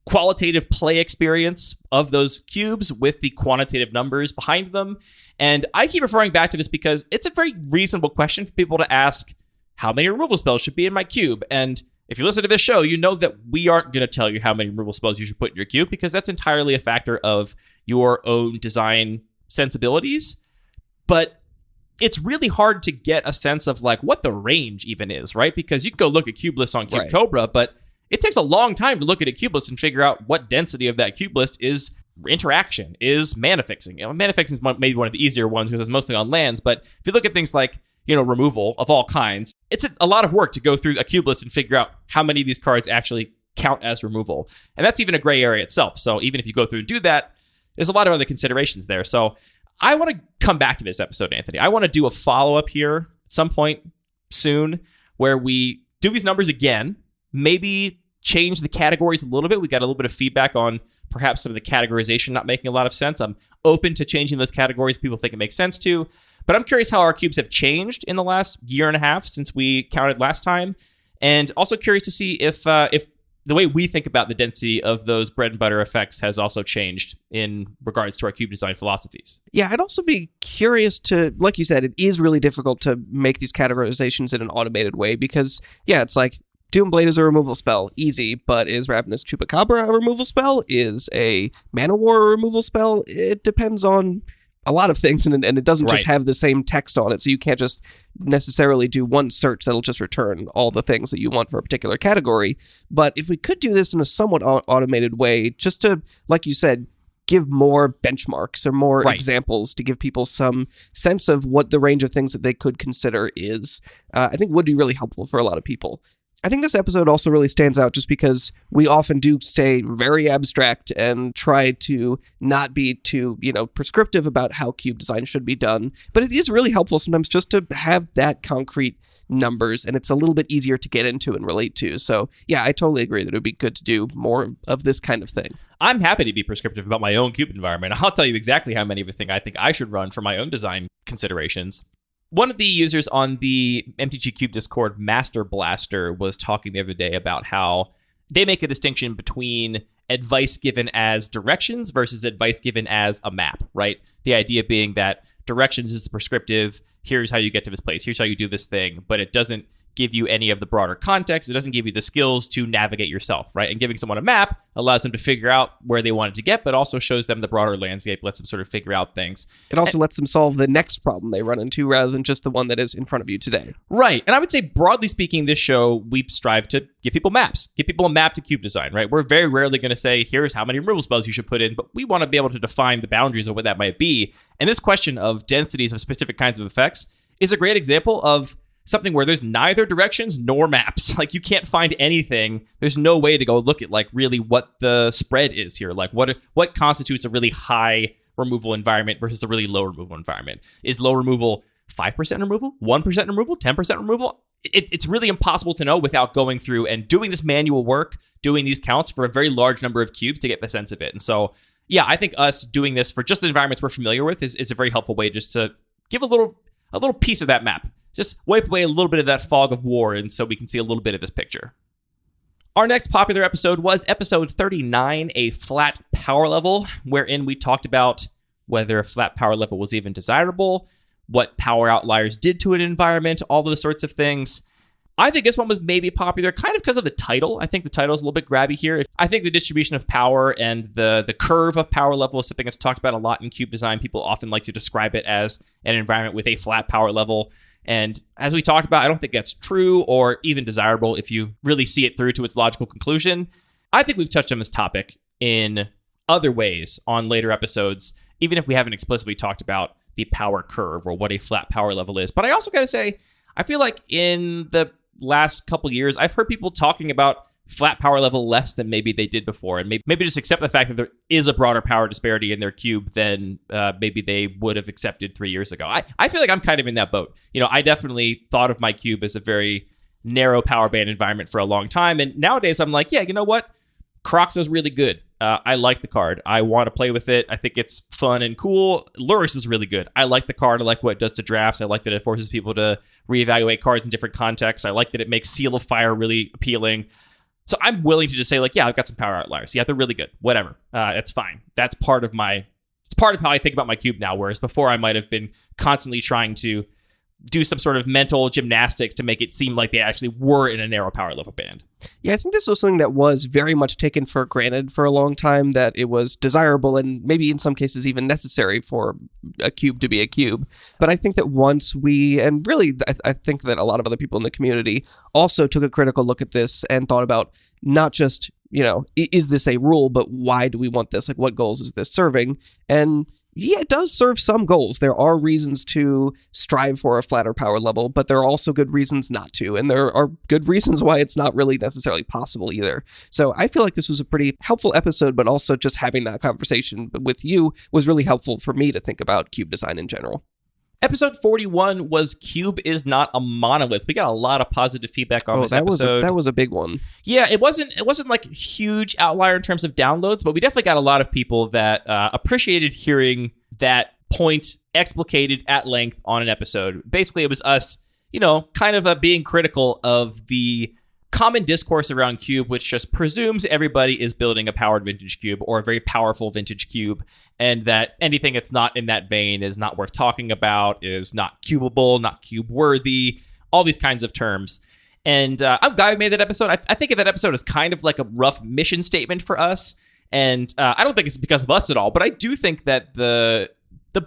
Speaker 3: qualitative play experience of those cubes with the quantitative numbers behind them. And I keep referring back to this because it's a very reasonable question for people to ask, how many removal spells should be in my cube? And if you listen to this show, you know that we aren't going to tell you how many removal spells you should put in your cube, because that's entirely a factor of your own design sensibilities. But it's really hard to get a sense of like what the range even is, right? Because you can go look at cube lists on Cube Cobra, but it takes a long time to look at a cube list and figure out what density of that cube list is interaction, is mana fixing. Mana fixing is maybe one of the easier ones because it's mostly on lands, but if you look at things like removal of all kinds, it's a lot of work to go through a cube list and figure out how many of these cards actually count as removal. And that's even a gray area itself. So even if you go through and do that, there's a lot of other considerations there. So I want to come back to this episode, Anthony. I want to do a follow-up here at some point soon where we do these numbers again, maybe change the categories a little bit. We got a little bit of feedback on perhaps some of the categorization not making a lot of sense. I'm open to changing those categories people think it makes sense to. But I'm curious how our cubes have changed in the last year and a half since we counted last time. And also curious to see if the way we think about the density of those bread and butter effects has also changed in regards to our cube design philosophies.
Speaker 4: Yeah, I'd also be curious to, like you said, it is really difficult to make these categorizations in an automated way because, yeah, it's like Doomblade is a removal spell, easy, but is Ravenous Chupacabra a removal spell? Is a Mana War a removal spell? It depends on a lot of things, and it doesn't just have the same text on it, so you can't just necessarily do one search that'll just return all the things that you want for a particular category. But if we could do this in a somewhat automated way, just to, like you said, give more benchmarks or more examples to give people some sense of what the range of things that they could consider is, I think would be really helpful for a lot of people. I think this episode also really stands out just because we often do stay very abstract and try to not be too, prescriptive about how cube design should be done. But it is really helpful sometimes just to have that concrete numbers, and it's a little bit easier to get into and relate to. So yeah, I totally agree that it would be good to do more of this kind of thing.
Speaker 3: I'm happy to be prescriptive about my own cube environment. I'll tell you exactly how many of the thing I think I should run for my own design considerations. One of the users on the MTG Cube Discord, Master Blaster, was talking the other day about how they make a distinction between advice given as directions versus advice given as a map, right? The idea being that directions is the prescriptive, here's how you get to this place, here's how you do this thing, but it doesn't give you any of the broader context. It doesn't give you the skills to navigate yourself, right? And giving someone a map allows them to figure out where they wanted to get, but also shows them the broader landscape, lets them sort of figure out things.
Speaker 4: It also lets them solve the next problem they run into rather than just the one that is in front of you today.
Speaker 3: Right. And I would say, broadly speaking, this show, we strive to give people maps, give people a map to cube design, right? We're very rarely going to say, here's how many removal spells you should put in, but we want to be able to define the boundaries of what that might be. And this question of densities of specific kinds of effects is a great example of something where there's neither directions nor maps. Like, you can't find anything. There's no way to go look at, like, really what the spread is here. Like, what constitutes a really high removal environment versus a really low removal environment? Is low removal 5% removal, 1% removal, 10% removal? It's really impossible to know without going through and doing this manual work, doing these counts for a very large number of cubes to get the sense of it. And so, yeah, I think us doing this for just the environments we're familiar with is a very helpful way just to give a little piece of that map. Just wipe away a little bit of that fog of war, and so we can see a little bit of this picture. Our next popular episode was episode 39, A Flat Power Level, wherein we talked about whether a flat power level was even desirable, what power outliers did to an environment, all those sorts of things. I think this one was maybe popular kind of because of the title. I think the title is a little bit grabby here. I think the distribution of power and the curve of power level is something that's talked about a lot in cube design. People often like to describe it as an environment with a flat power level. And as we talked about, I don't think that's true or even desirable if you really see it through to its logical conclusion. I think we've touched on this topic in other ways on later episodes, even if we haven't explicitly talked about the power curve or what a flat power level is. But I also got to say, I feel like in the last couple years, I've heard people talking about flat power level less than maybe they did before, and maybe just accept the fact that there is a broader power disparity in their cube than maybe they would have accepted 3 years ago. I feel like I'm kind of in that boat. I definitely thought of my cube as a very narrow power band environment for a long time, and nowadays I'm like, yeah, you know what? Crocs is really good. I like the card. I want to play with it. I think it's fun and cool. Luris is really good. I like the card. I like what it does to drafts. I like that it forces people to reevaluate cards in different contexts. I like that it makes Seal of Fire really appealing. So I'm willing to just say, like, yeah, I've got some power outliers. Yeah, they're really good. Whatever. That's fine. It's part of how I think about my cube now, whereas before I might have been constantly trying to do some sort of mental gymnastics to make it seem like they actually were in a narrow power level band.
Speaker 4: Yeah, I think this was something that was very much taken for granted for a long time, that it was desirable and maybe in some cases even necessary for a cube to be a cube. But I think that once and really I think that a lot of other people in the community also took a critical look at this and thought about not just, is this a rule, but why do we want this? Like, what goals is this serving? And yeah, it does serve some goals. There are reasons to strive for a flatter power level, but there are also good reasons not to. And there are good reasons why it's not really necessarily possible either. So I feel like this was a pretty helpful episode, but also just having that conversation with you was really helpful for me to think about cube design in general.
Speaker 3: Episode 41 was Cube is Not a Monolith. We got a lot of positive feedback on this episode.
Speaker 4: That was a big one.
Speaker 3: Yeah, it wasn't like a huge outlier in terms of downloads, but we definitely got a lot of people that appreciated hearing that point explicated at length on an episode. Basically, it was us, kind of being critical of the common discourse around Cube, which just presumes everybody is building a powered vintage cube or a very powerful vintage cube, and that anything that's not in that vein is not worth talking about, is not cubable, not cube worthy, all these kinds of terms. And I'm glad we made that episode. I think that episode is kind of like a rough mission statement for us. And I don't think it's because of us at all, but I do think that the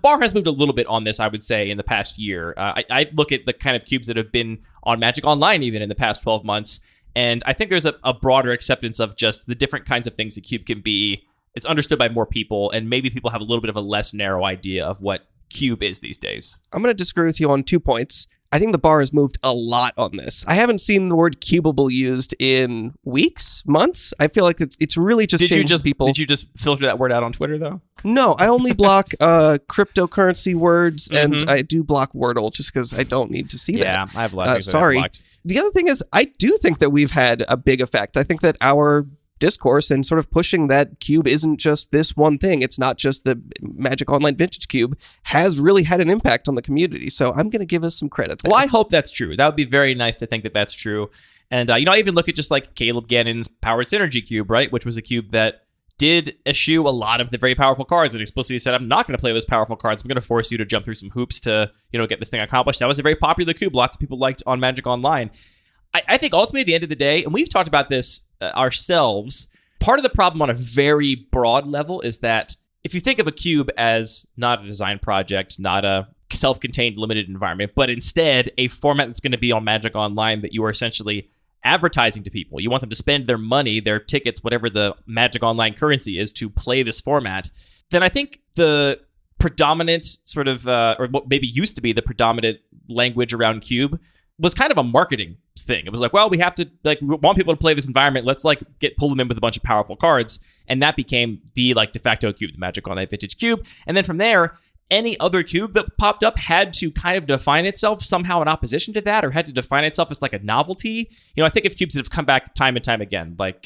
Speaker 3: bar has moved a little bit on this, I would say, in the past year. I look at the kind of cubes that have been on Magic Online even in the past 12 months, and I think there's a broader acceptance of just the different kinds of things a cube can be. It's understood by more people, and maybe people have a little bit of a less narrow idea of what cube is these days.
Speaker 4: I'm going to disagree with you on 2 points. I think the bar has moved a lot on this. I haven't seen the word cubable used in weeks, months. I feel like it's really just changed people.
Speaker 3: Did you just filter that word out on Twitter, though?
Speaker 4: No, I only block cryptocurrency words, and I do block Wordle just because I don't need to see that.
Speaker 3: Yeah, I have a lot of things
Speaker 4: sorry.
Speaker 3: blocked.
Speaker 4: The other thing is, I do think that we've had a big effect. I think that our discourse and sort of pushing that Cube isn't just this one thing. It's not just the Magic Online Vintage Cube has really had an impact on the community. So I'm going to give us some credit there.
Speaker 3: Well, I hope that's true. That would be very nice to think that that's true. And, I even look at just like Caleb Gannon's Powered Synergy Cube, right? Which was a cube that did eschew a lot of the very powerful cards and explicitly said, I'm not going to play with those powerful cards. I'm going to force you to jump through some hoops to, get this thing accomplished. That was a very popular cube. Lots of people liked on Magic Online. I think ultimately at the end of the day, and we've talked about this ourselves, part of the problem on a very broad level is that if you think of a cube as not a design project, not a self-contained limited environment, but instead a format that's going to be on Magic Online that you are essentially advertising to people. You want them to spend their money, their tickets, whatever the Magic Online currency is, to play this format, then I think the predominant sort of, or what maybe used to be the predominant language around Cube was kind of a marketing thing. It was like, well, we have to, we want people to play this environment. Let's pull them in with a bunch of powerful cards. And that became the de facto cube, the Magic Online Vintage Cube. And then from there, any other cube that popped up had to kind of define itself somehow in opposition to that, or had to define itself as a novelty. I think of cubes that have come back time and time again, like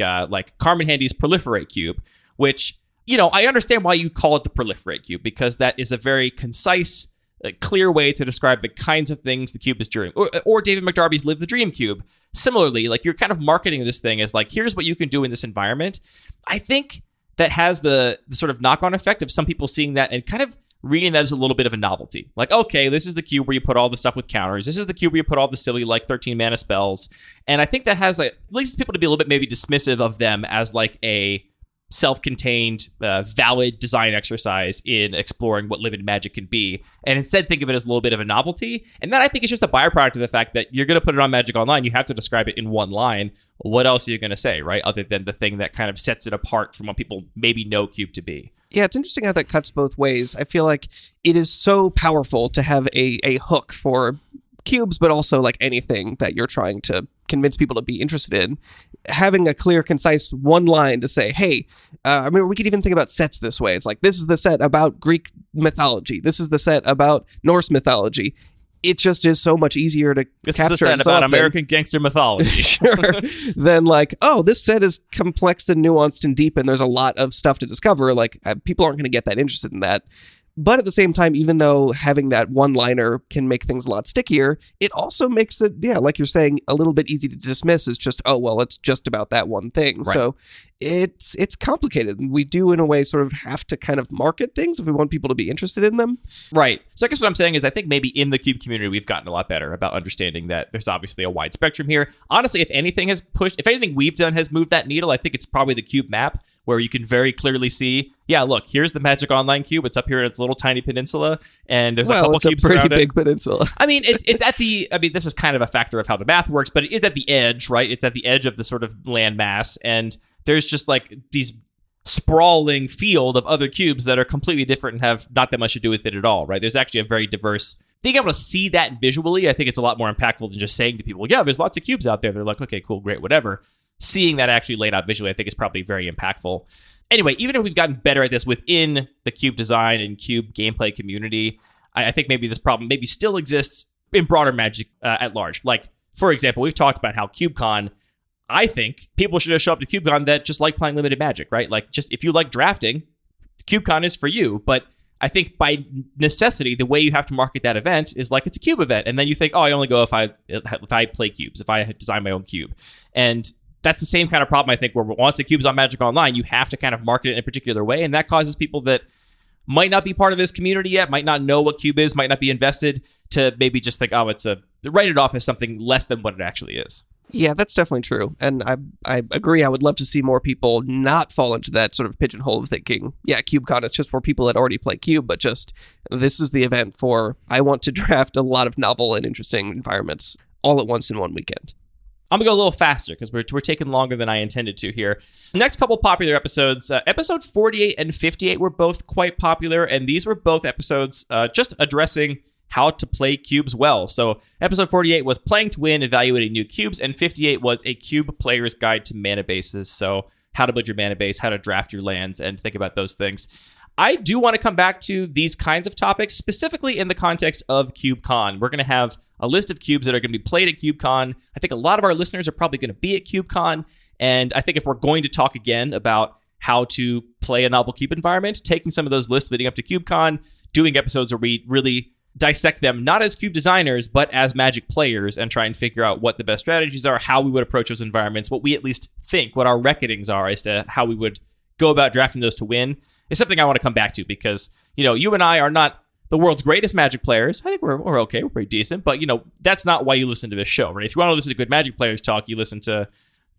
Speaker 3: Carmen Handy's Proliferate Cube, which, I understand why you call it the Proliferate Cube, because that is a very concise, a clear way to describe the kinds of things the cube is doing. Or David McDarby's Live the Dream Cube. Similarly, you're kind of marketing this thing as here's what you can do in this environment. I think that has the sort of knock-on effect of some people seeing that and kind of reading that as a little bit of a novelty. Okay, this is the cube where you put all the stuff with counters. This is the cube where you put all the silly 13 mana spells. And I think that has leads people to be a little bit maybe dismissive of them as a self-contained, valid design exercise in exploring what limited Magic can be, and instead think of it as a little bit of a novelty. And that, I think, is just a byproduct of the fact that you're going to put it on Magic Online. You have to describe it in one line. What else are you going to say, right? Other than the thing that kind of sets it apart from what people maybe know Cube to be.
Speaker 4: Yeah, it's interesting how that cuts both ways. I feel like it is so powerful to have a hook for cubes, but also anything that you're trying to convince people to be interested in. Having a clear, concise one line to say, hey, we could even think about sets this way. It's this is the set about Greek mythology. This is the set about Norse mythology. It just is so much easier to capture.
Speaker 3: This is a set about American gangster mythology.
Speaker 4: Sure. Than this set is complex and nuanced and deep, and there's a lot of stuff to discover. People aren't going to get that interested in that. But at the same time, even though having that one-liner can make things a lot stickier, it also makes it, like you're saying, a little bit easy to dismiss as just, it's just about that one thing. Right. So it's complicated. We do, in a way, sort of have to kind of market things if we want people to be interested in them.
Speaker 3: Right. So I guess what I'm saying is I think maybe in the Cube community, we've gotten a lot better about understanding that there's obviously a wide spectrum here. Honestly, if anything we've done has moved that needle, I think it's probably the Cube map, where you can very clearly see, look, here's the Magic Online Cube. It's up here in its little tiny peninsula, and there's a couple cubes around it. Well, it's a pretty big
Speaker 4: peninsula.
Speaker 3: It's at the, this is kind of a factor of how the math works, but it is at the edge, right? It's at the edge of the sort of landmass, and there's just these sprawling field of other cubes that are completely different and have not that much to do with it at all, right? There's actually a very diverse, being able to see that visually, I think it's a lot more impactful than just saying to people, there's lots of cubes out there. They're like, okay, cool, great, whatever. Seeing that actually laid out visually, I think, is probably very impactful. Anyway, even if we've gotten better at this within the Cube design and Cube gameplay community, I think maybe this problem maybe still exists in broader Magic at large. For example, we've talked about how CubeCon, I think people should just show up to CubeCon that just like playing limited Magic, right? Just if you like drafting, CubeCon is for you. But I think by necessity, the way you have to market that event is it's a Cube event. And then you think, I only go if I play cubes, if I design my own cube. And that's the same kind of problem, I think, where once the cube's on Magic Online, you have to kind of market it in a particular way. And that causes people that might not be part of this community yet, might not know what Cube is, might not be invested, to maybe just think, write it off as something less than what it actually is.
Speaker 4: Yeah, that's definitely true. And I agree. I would love to see more people not fall into that sort of pigeonhole of thinking, CubeCon is just for people that already play Cube, but just this is the event for, I want to draft a lot of novel and interesting environments all at once in one weekend.
Speaker 3: I'm going to go a little faster because we're taking longer than I intended to here. Next couple popular episodes, episode 48 and 58 were both quite popular, and these were both episodes just addressing how to play cubes well. So episode 48 was Playing to Win, Evaluating New Cubes, and 58 was A Cube Player's Guide to Manabases. So how to build your mana base, how to draft your lands, and think about those things. I do want to come back to these kinds of topics, specifically in the context of CubeCon. We're going to have a list of cubes that are going to be played at CubeCon. I think a lot of our listeners are probably going to be at CubeCon, and I think if we're going to talk again about how to play a novel cube environment, taking some of those lists leading up to CubeCon, doing episodes where we really dissect them, not as cube designers, but as Magic players, and try and figure out what the best strategies are, how we would approach those environments, what we at least think, what our reckonings are as to how we would go about drafting those to win, is something I want to come back to because, you and I are not the world's greatest Magic players. I think we're okay, we're pretty decent, but, that's not why you listen to this show, right? If you want to listen to good Magic players talk, you listen to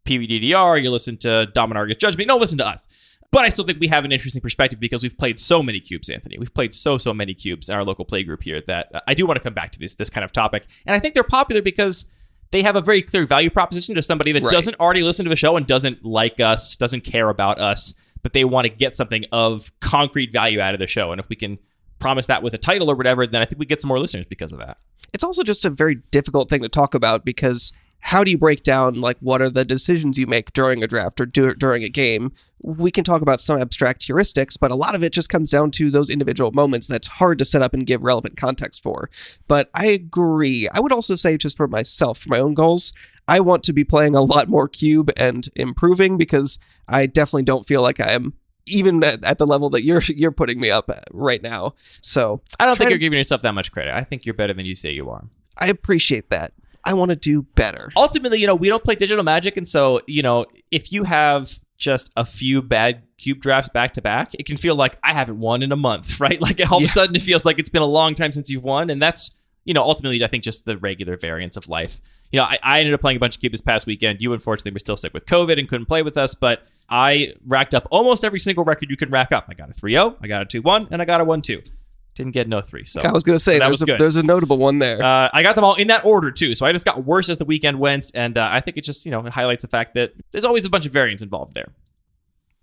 Speaker 3: PVDDR, you listen to Dominargus Judgment, don't listen to us. But I still think we have an interesting perspective because we've played so many cubes, Anthony. We've played so many cubes in our local play group here that I do want to come back to this kind of topic. And I think they're popular because they have a very clear value proposition to somebody that doesn't already listen to the show and doesn't like us, doesn't care about us, but they want to get something of concrete value out of the show. And if we can promise that with a title or whatever, then I think we get some more listeners because of that.
Speaker 4: It's also just a very difficult thing to talk about because how do you break down, what are the decisions you make during a draft or during a game? We can talk about some abstract heuristics, but a lot of it just comes down to those individual moments that's hard to set up and give relevant context for. But I agree. I would also say, just for myself, for my own goals, I want to be playing a lot more Cube and improving because I definitely don't feel like I am even at the level that you're putting me up at right now. So
Speaker 3: I don't think you're giving yourself that much credit. I think you're better than you say you are.
Speaker 4: I appreciate that. I want to do better.
Speaker 3: Ultimately, we don't play digital Magic, and so, if you have just a few bad cube drafts back to back, it can feel like I haven't won in a month, right? Like all of a sudden it feels like it's been a long time since you've won, and that's, ultimately I think just the regular variance of life. I ended up playing a bunch of cube this past weekend. You unfortunately were still sick with COVID and couldn't play with us, but I racked up almost every single record you can rack up. I got a 3-0, I got a 2-1, and I got a 1-2. Didn't get no 3. So
Speaker 4: I was going to say, there's a notable one there.
Speaker 3: I got them all in that order, too. So I just got worse as the weekend went. And I think it just, it highlights the fact that there's always a bunch of variance involved there.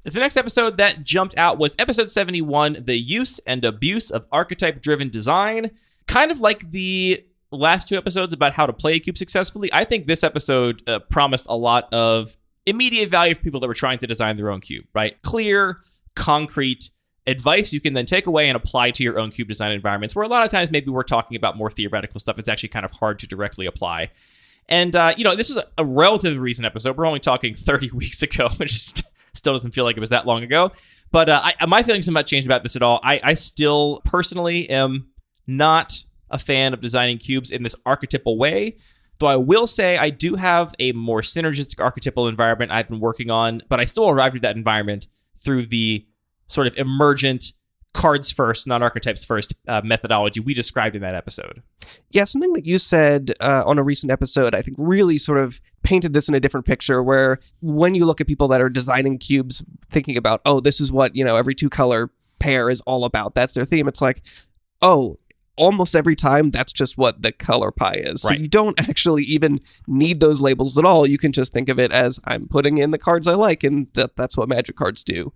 Speaker 3: The next episode that jumped out was episode 71, The Use and Abuse of Archetype-Driven Design. Kind of like the last 2 episodes about how to play a cube successfully. I think this episode promised a lot of immediate value for people that were trying to design their own cube, right? Clear, concrete advice you can then take away and apply to your own cube design environments, where a lot of times maybe we're talking about more theoretical stuff. It's actually kind of hard to directly apply. And, this is a relatively recent episode. We're only talking 30 weeks ago, which still doesn't feel like it was that long ago. But my feelings have not changed about this at all. I still personally am not a fan of designing cubes in this archetypal way, though I will say I do have a more synergistic archetypal environment I've been working on, but I still arrived at that environment through the sort of emergent cards first, not archetypes first methodology we described in that episode.
Speaker 4: Yeah, something that you said on a recent episode, I think really sort of painted this in a different picture, where when you look at people that are designing cubes, thinking about, this is what, every 2-color pair is all about. That's their theme. It's like, almost every time that's just what the color pie is. So you don't actually even need those labels at all. You can just think of it as, I'm putting in the cards I like, and that's what Magic cards do.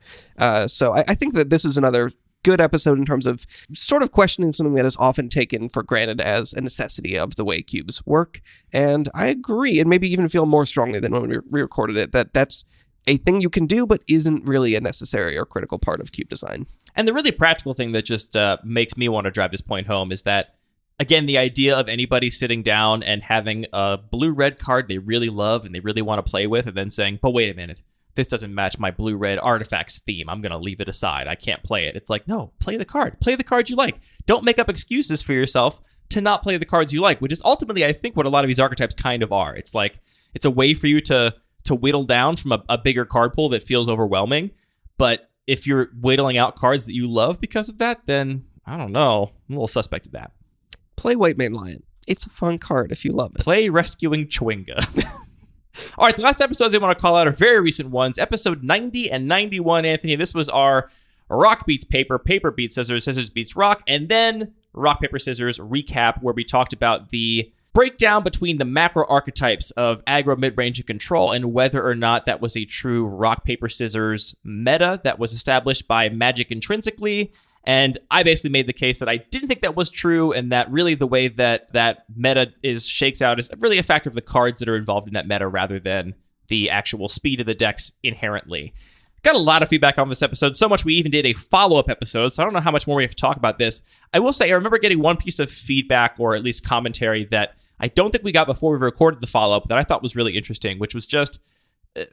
Speaker 4: So I think that this is another good episode in terms of sort of questioning something that is often taken for granted as a necessity of the way cubes work. And I agree, and maybe even feel more strongly than when we re-recorded it, that's a thing you can do, but isn't really a necessary or critical part of cube design.
Speaker 3: And the really practical thing that just makes me want to drive this point home is that, again, the idea of anybody sitting down and having a blue-red card they really love and they really want to play with, and then saying, but wait a minute, this doesn't match my blue-red artifacts theme. I'm going to leave it aside. I can't play it. It's like, no, play the card. Play the card you like. Don't make up excuses for yourself to not play the cards you like, which is ultimately, I think, what a lot of these archetypes kind of are. It's like, it's a way for you to whittle down from a bigger card pool that feels overwhelming, but if you're whittling out cards that you love because of that, then I don't know. I'm a little suspect of that.
Speaker 4: Play Whitemane Lion. It's a fun card if you love it.
Speaker 3: Play Rescuing Chwinga. All right, the last episodes I want to call out are very recent ones. Episode 90 and 91, Anthony. This was our rock beats paper, paper beats scissors, scissors beats rock, and then rock, paper, scissors recap, where we talked about the breakdown between the macro archetypes of aggro, mid-range, and control, and whether or not that was a true rock, paper, scissors meta that was established by Magic intrinsically, And I basically made the case that I didn't think that was true, and that really the way that that meta shakes out is really a factor of the cards that are involved in that meta rather than the actual speed of the decks inherently. Got a lot of feedback on this episode, so much we even did a follow-up episode, so I don't know how much more we have to talk about this. I will say I remember getting one piece of feedback, or at least commentary, that I don't think we got before we recorded the follow-up that I thought was really interesting, which was just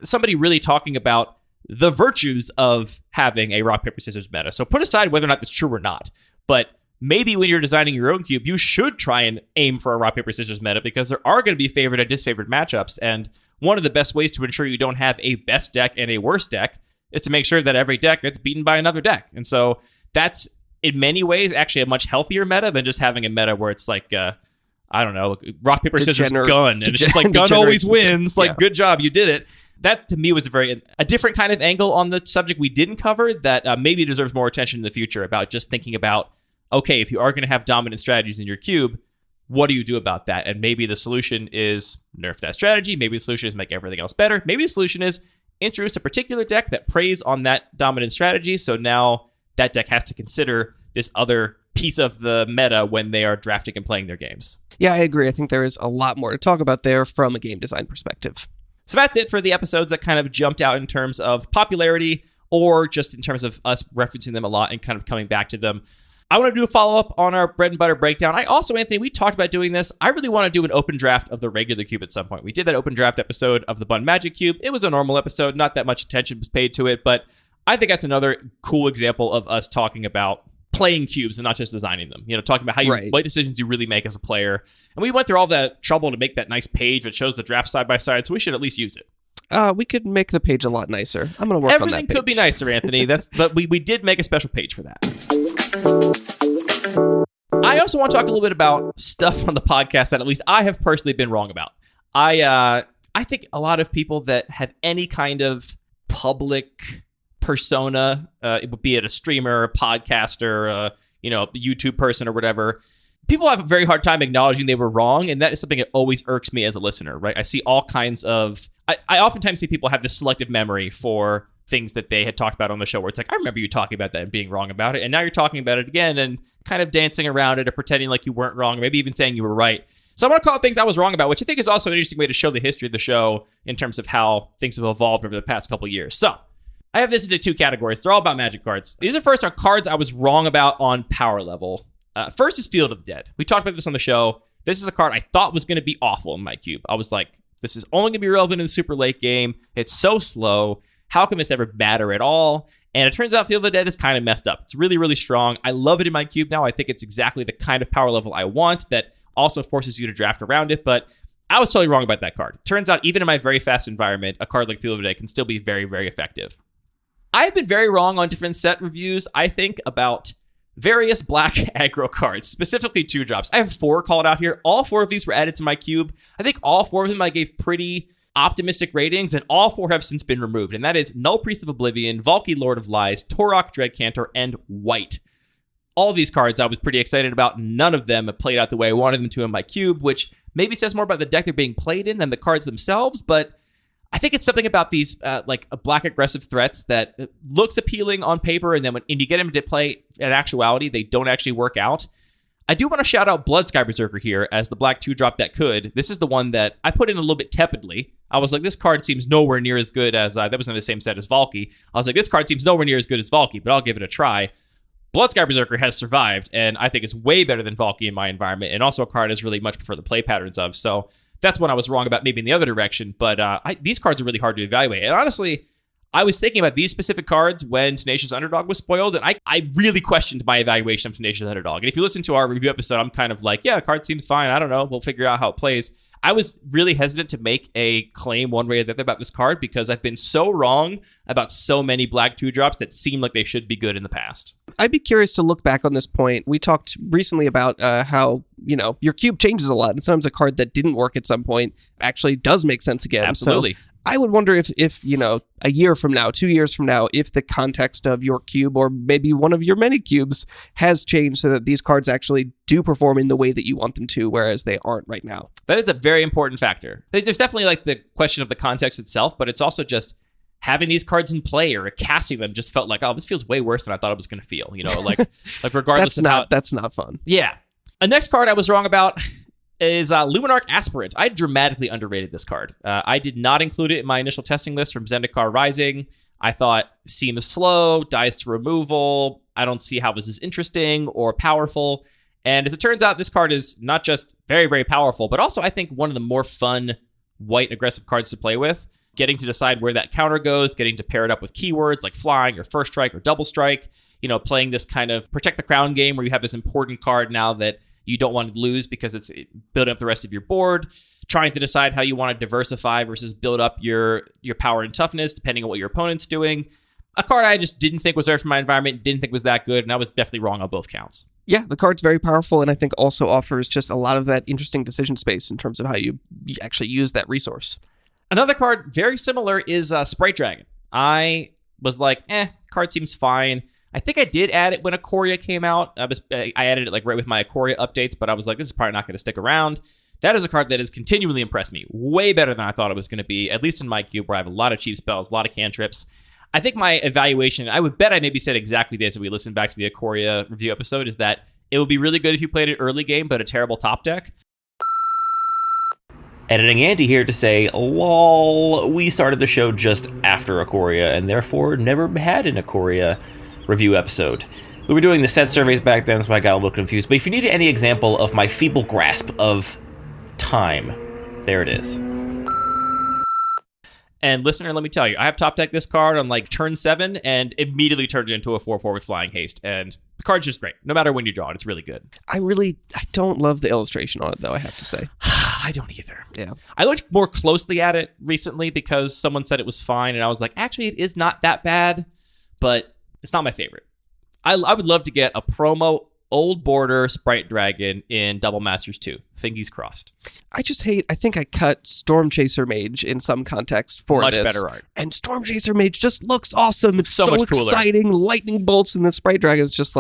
Speaker 3: somebody really talking about the virtues of having a rock, paper, scissors meta. So put aside whether or not that's true or not, but maybe when you're designing your own cube, you should try and aim for a rock, paper, scissors meta, because there are going to be favored and disfavored matchups, and one of the best ways to ensure you don't have a best deck and a worst deck is to make sure that every deck gets beaten by another deck. And so that's, in many ways, actually a much healthier meta than just having a meta where it's like, I don't know, rock, paper, scissors, gun. And it's just like, gun always wins. Like, good job, you did it. That, to me, was a different kind of angle on the subject we didn't cover that maybe deserves more attention in the future, about just thinking about, okay, if you are going to have dominant strategies in your cube, what do you do about that? And maybe the solution is nerf that strategy. Maybe the solution is make everything else better. Maybe the solution is introduce a particular deck that preys on that dominant strategy, so now that deck has to consider this other piece of the meta when they are drafting and playing their games.
Speaker 4: Yeah, I agree. I think there is a lot more to talk about there from a game design perspective.
Speaker 3: So that's it for the episodes that kind of jumped out in terms of popularity, or just in terms of us referencing them a lot and kind of coming back to them. I want to do a follow-up on our bread and butter breakdown. I also, Anthony, we talked about doing this. I really want to do an open draft of the regular cube at some point. We did that open draft episode of the Bun Magic Cube. It was a normal episode. Not that much attention was paid to it, but I think that's another cool example of us talking about playing cubes and not just designing them. You know, talking about how what decisions you really make as a player. And we went through all that trouble to make that nice page that shows the draft side by side, so we should at least use it.
Speaker 4: We could make the page a lot nicer. I'm going to work on that.
Speaker 3: Everything could be nicer, Anthony. But we did make a special page for that. I also want to talk a little bit about stuff on the podcast that at least I have personally been wrong about. I think a lot of people that have any kind of public persona, be it a streamer, a podcaster, a YouTube person or whatever, people have a very hard time acknowledging they were wrong, and that is something that always irks me as a listener, right? I see all kinds of... I oftentimes see people have this selective memory for things that they had talked about on the show, where it's like, I remember you talking about that and being wrong about it, and now you're talking about it again and kind of dancing around it or pretending like you weren't wrong, or maybe even saying you were right. So I want to call it things I was wrong about, which I think is also an interesting way to show the history of the show in terms of how things have evolved over the past couple of years. So I have this into two categories. They're all about Magic cards. These are cards I was wrong about on power level. First is Field of the Dead. We talked about this on the show. This is a card I thought was going to be awful in my cube. I was like, this is only going to be relevant in the super late game. It's so slow. How can this ever matter at all? And it turns out Field of the Dead is kind of messed up. It's really, really strong. I love it in my cube now. I think it's exactly the kind of power level I want that also forces you to draft around it. But I was totally wrong about that card. Turns out even in my very fast environment, a card like Field of the Dead can still be very, very effective. I've been very wrong on different set reviews, I think, about various black aggro cards, specifically 2-drops. I have 4 called out here. All 4 of these were added to my cube. I think all 4 of them I gave pretty optimistic ratings, and all 4 have since been removed. And that is Null Priest of Oblivion, Valky Lord of Lies, Torok Dreadcantor, and White. All of these cards I was pretty excited about. None of them have played out the way I wanted them to in my cube, which maybe says more about the deck they're being played in than the cards themselves, but I think it's something about these black aggressive threats that looks appealing on paper, and then when you get them to play in actuality, they don't actually work out. I do want to shout out Bloodsky Berserker here as the black 2-drop that could. This is the one that I put in a little bit tepidly. I was like, this card seems nowhere near as good as... that was in the same set as Valky. I was like, this card seems nowhere near as good as Valky, but I'll give it a try. Bloodsky Berserker has survived, and I think it's way better than Valky in my environment, and also a card I really much prefer the play patterns of, so... That's one I was wrong about, maybe in the other direction, but these cards are really hard to evaluate. And honestly, I was thinking about these specific cards when Tenacious Underdog was spoiled, and I really questioned my evaluation of Tenacious Underdog. And if you listen to our review episode, I'm kind of like, yeah, the card seems fine. I don't know. We'll figure out how it plays. I was really hesitant to make a claim one way or the other about this card because I've been so wrong about so many black 2-drops that seem like they should be good in the past.
Speaker 4: I'd be curious to look back on this point. We talked recently about how, your cube changes a lot, and sometimes a card that didn't work at some point actually does make sense again.
Speaker 3: Absolutely.
Speaker 4: So I would wonder if a year from now, 2 years from now, if the context of your cube or maybe one of your many cubes has changed so that these cards actually do perform in the way that you want them to, whereas they aren't right now.
Speaker 3: That is a very important factor. There's definitely the question of the context itself, but it's also just having these cards in play or casting them just felt like, oh, this feels way worse than I thought it was going to feel. Like regardless
Speaker 4: that's not fun.
Speaker 3: Yeah. A next card I was wrong about is Luminarch Aspirant. I dramatically underrated this card. I did not include it in my initial testing list from Zendikar Rising. I thought seems slow, dies to removal. I don't see how this is interesting or powerful. And as it turns out, this card is not just very, very powerful, but also I think one of the more fun white aggressive cards to play with. Getting to decide where that counter goes, getting to pair it up with keywords like flying or first strike or double strike, playing this kind of protect the crown game where you have this important card now that you don't want to lose because it's building up the rest of your board, trying to decide how you want to diversify versus build up your power and toughness depending on what your opponent's doing. A card I just didn't think was there for my environment, didn't think was that good, and I was definitely wrong on both counts.
Speaker 4: Yeah, the card's very powerful, and I think also offers just a lot of that interesting decision space in terms of how you actually use that resource.
Speaker 3: Another card very similar is Sprite Dragon. I was like, card seems fine. I think I did add it when Ikoria came out. I added it right with my Ikoria updates, but I was like, this is probably not going to stick around. That is a card that has continually impressed me. Way better than I thought it was going to be, at least in my cube where I have a lot of cheap spells, a lot of cantrips. I think my evaluation, I would bet I maybe said exactly this if we listened back to the Ikoria review episode, is that it would be really good if you played it early game, but a terrible top deck.
Speaker 5: Editing Andy here to say, lol, we started the show just after Ikoria and therefore never had an Ikoria review episode. We were doing the set surveys back then, so I got a little confused. But if you need any example of my feeble grasp of time, there it is.
Speaker 3: And listener, let me tell you, I have top decked this card on turn 7 and immediately turned it into a 4/4 with Flying Haste. And the card's just great. No matter when you draw it, it's really good.
Speaker 4: I don't love the illustration on it, though, I have to say.
Speaker 3: I don't either.
Speaker 4: Yeah.
Speaker 3: I looked more closely at it recently because someone said it was fine, and I was like, actually, it is not that bad, but it's not my favorite. I would love to get a promo Old Border Sprite Dragon in Double Masters 2. Fingies crossed.
Speaker 4: I think I cut Storm Chaser Mage in some context for
Speaker 3: much
Speaker 4: this.
Speaker 3: Much better art.
Speaker 4: And Storm Chaser Mage just looks awesome. It's
Speaker 3: so much cooler.
Speaker 4: Exciting. Lightning bolts in the Sprite Dragon. It's just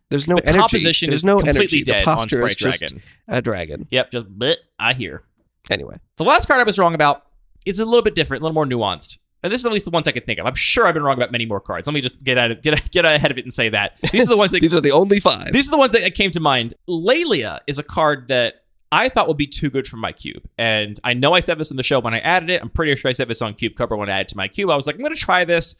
Speaker 4: there's no energy.
Speaker 3: The composition
Speaker 4: There's
Speaker 3: is
Speaker 4: no
Speaker 3: completely
Speaker 4: energy.
Speaker 3: dead
Speaker 4: the posture
Speaker 3: on
Speaker 4: is
Speaker 3: Sprite
Speaker 4: just
Speaker 3: Dragon.
Speaker 4: A dragon.
Speaker 3: Yep, just bleh, I hear.
Speaker 4: Anyway.
Speaker 3: The last card I was wrong about is a little bit different, a little more nuanced. And this is at least the ones I could think of. I'm sure I've been wrong about many more cards. Let me just get ahead of it and say that. These are the ones that
Speaker 4: These are the only 5.
Speaker 3: These are the ones that came to mind. Lelia is a card that I thought would be too good for my cube. And I know I said this in the show when I added it. I'm pretty sure I said this on Cube Cobra when I added it to my cube. I was like, I'm going to try this,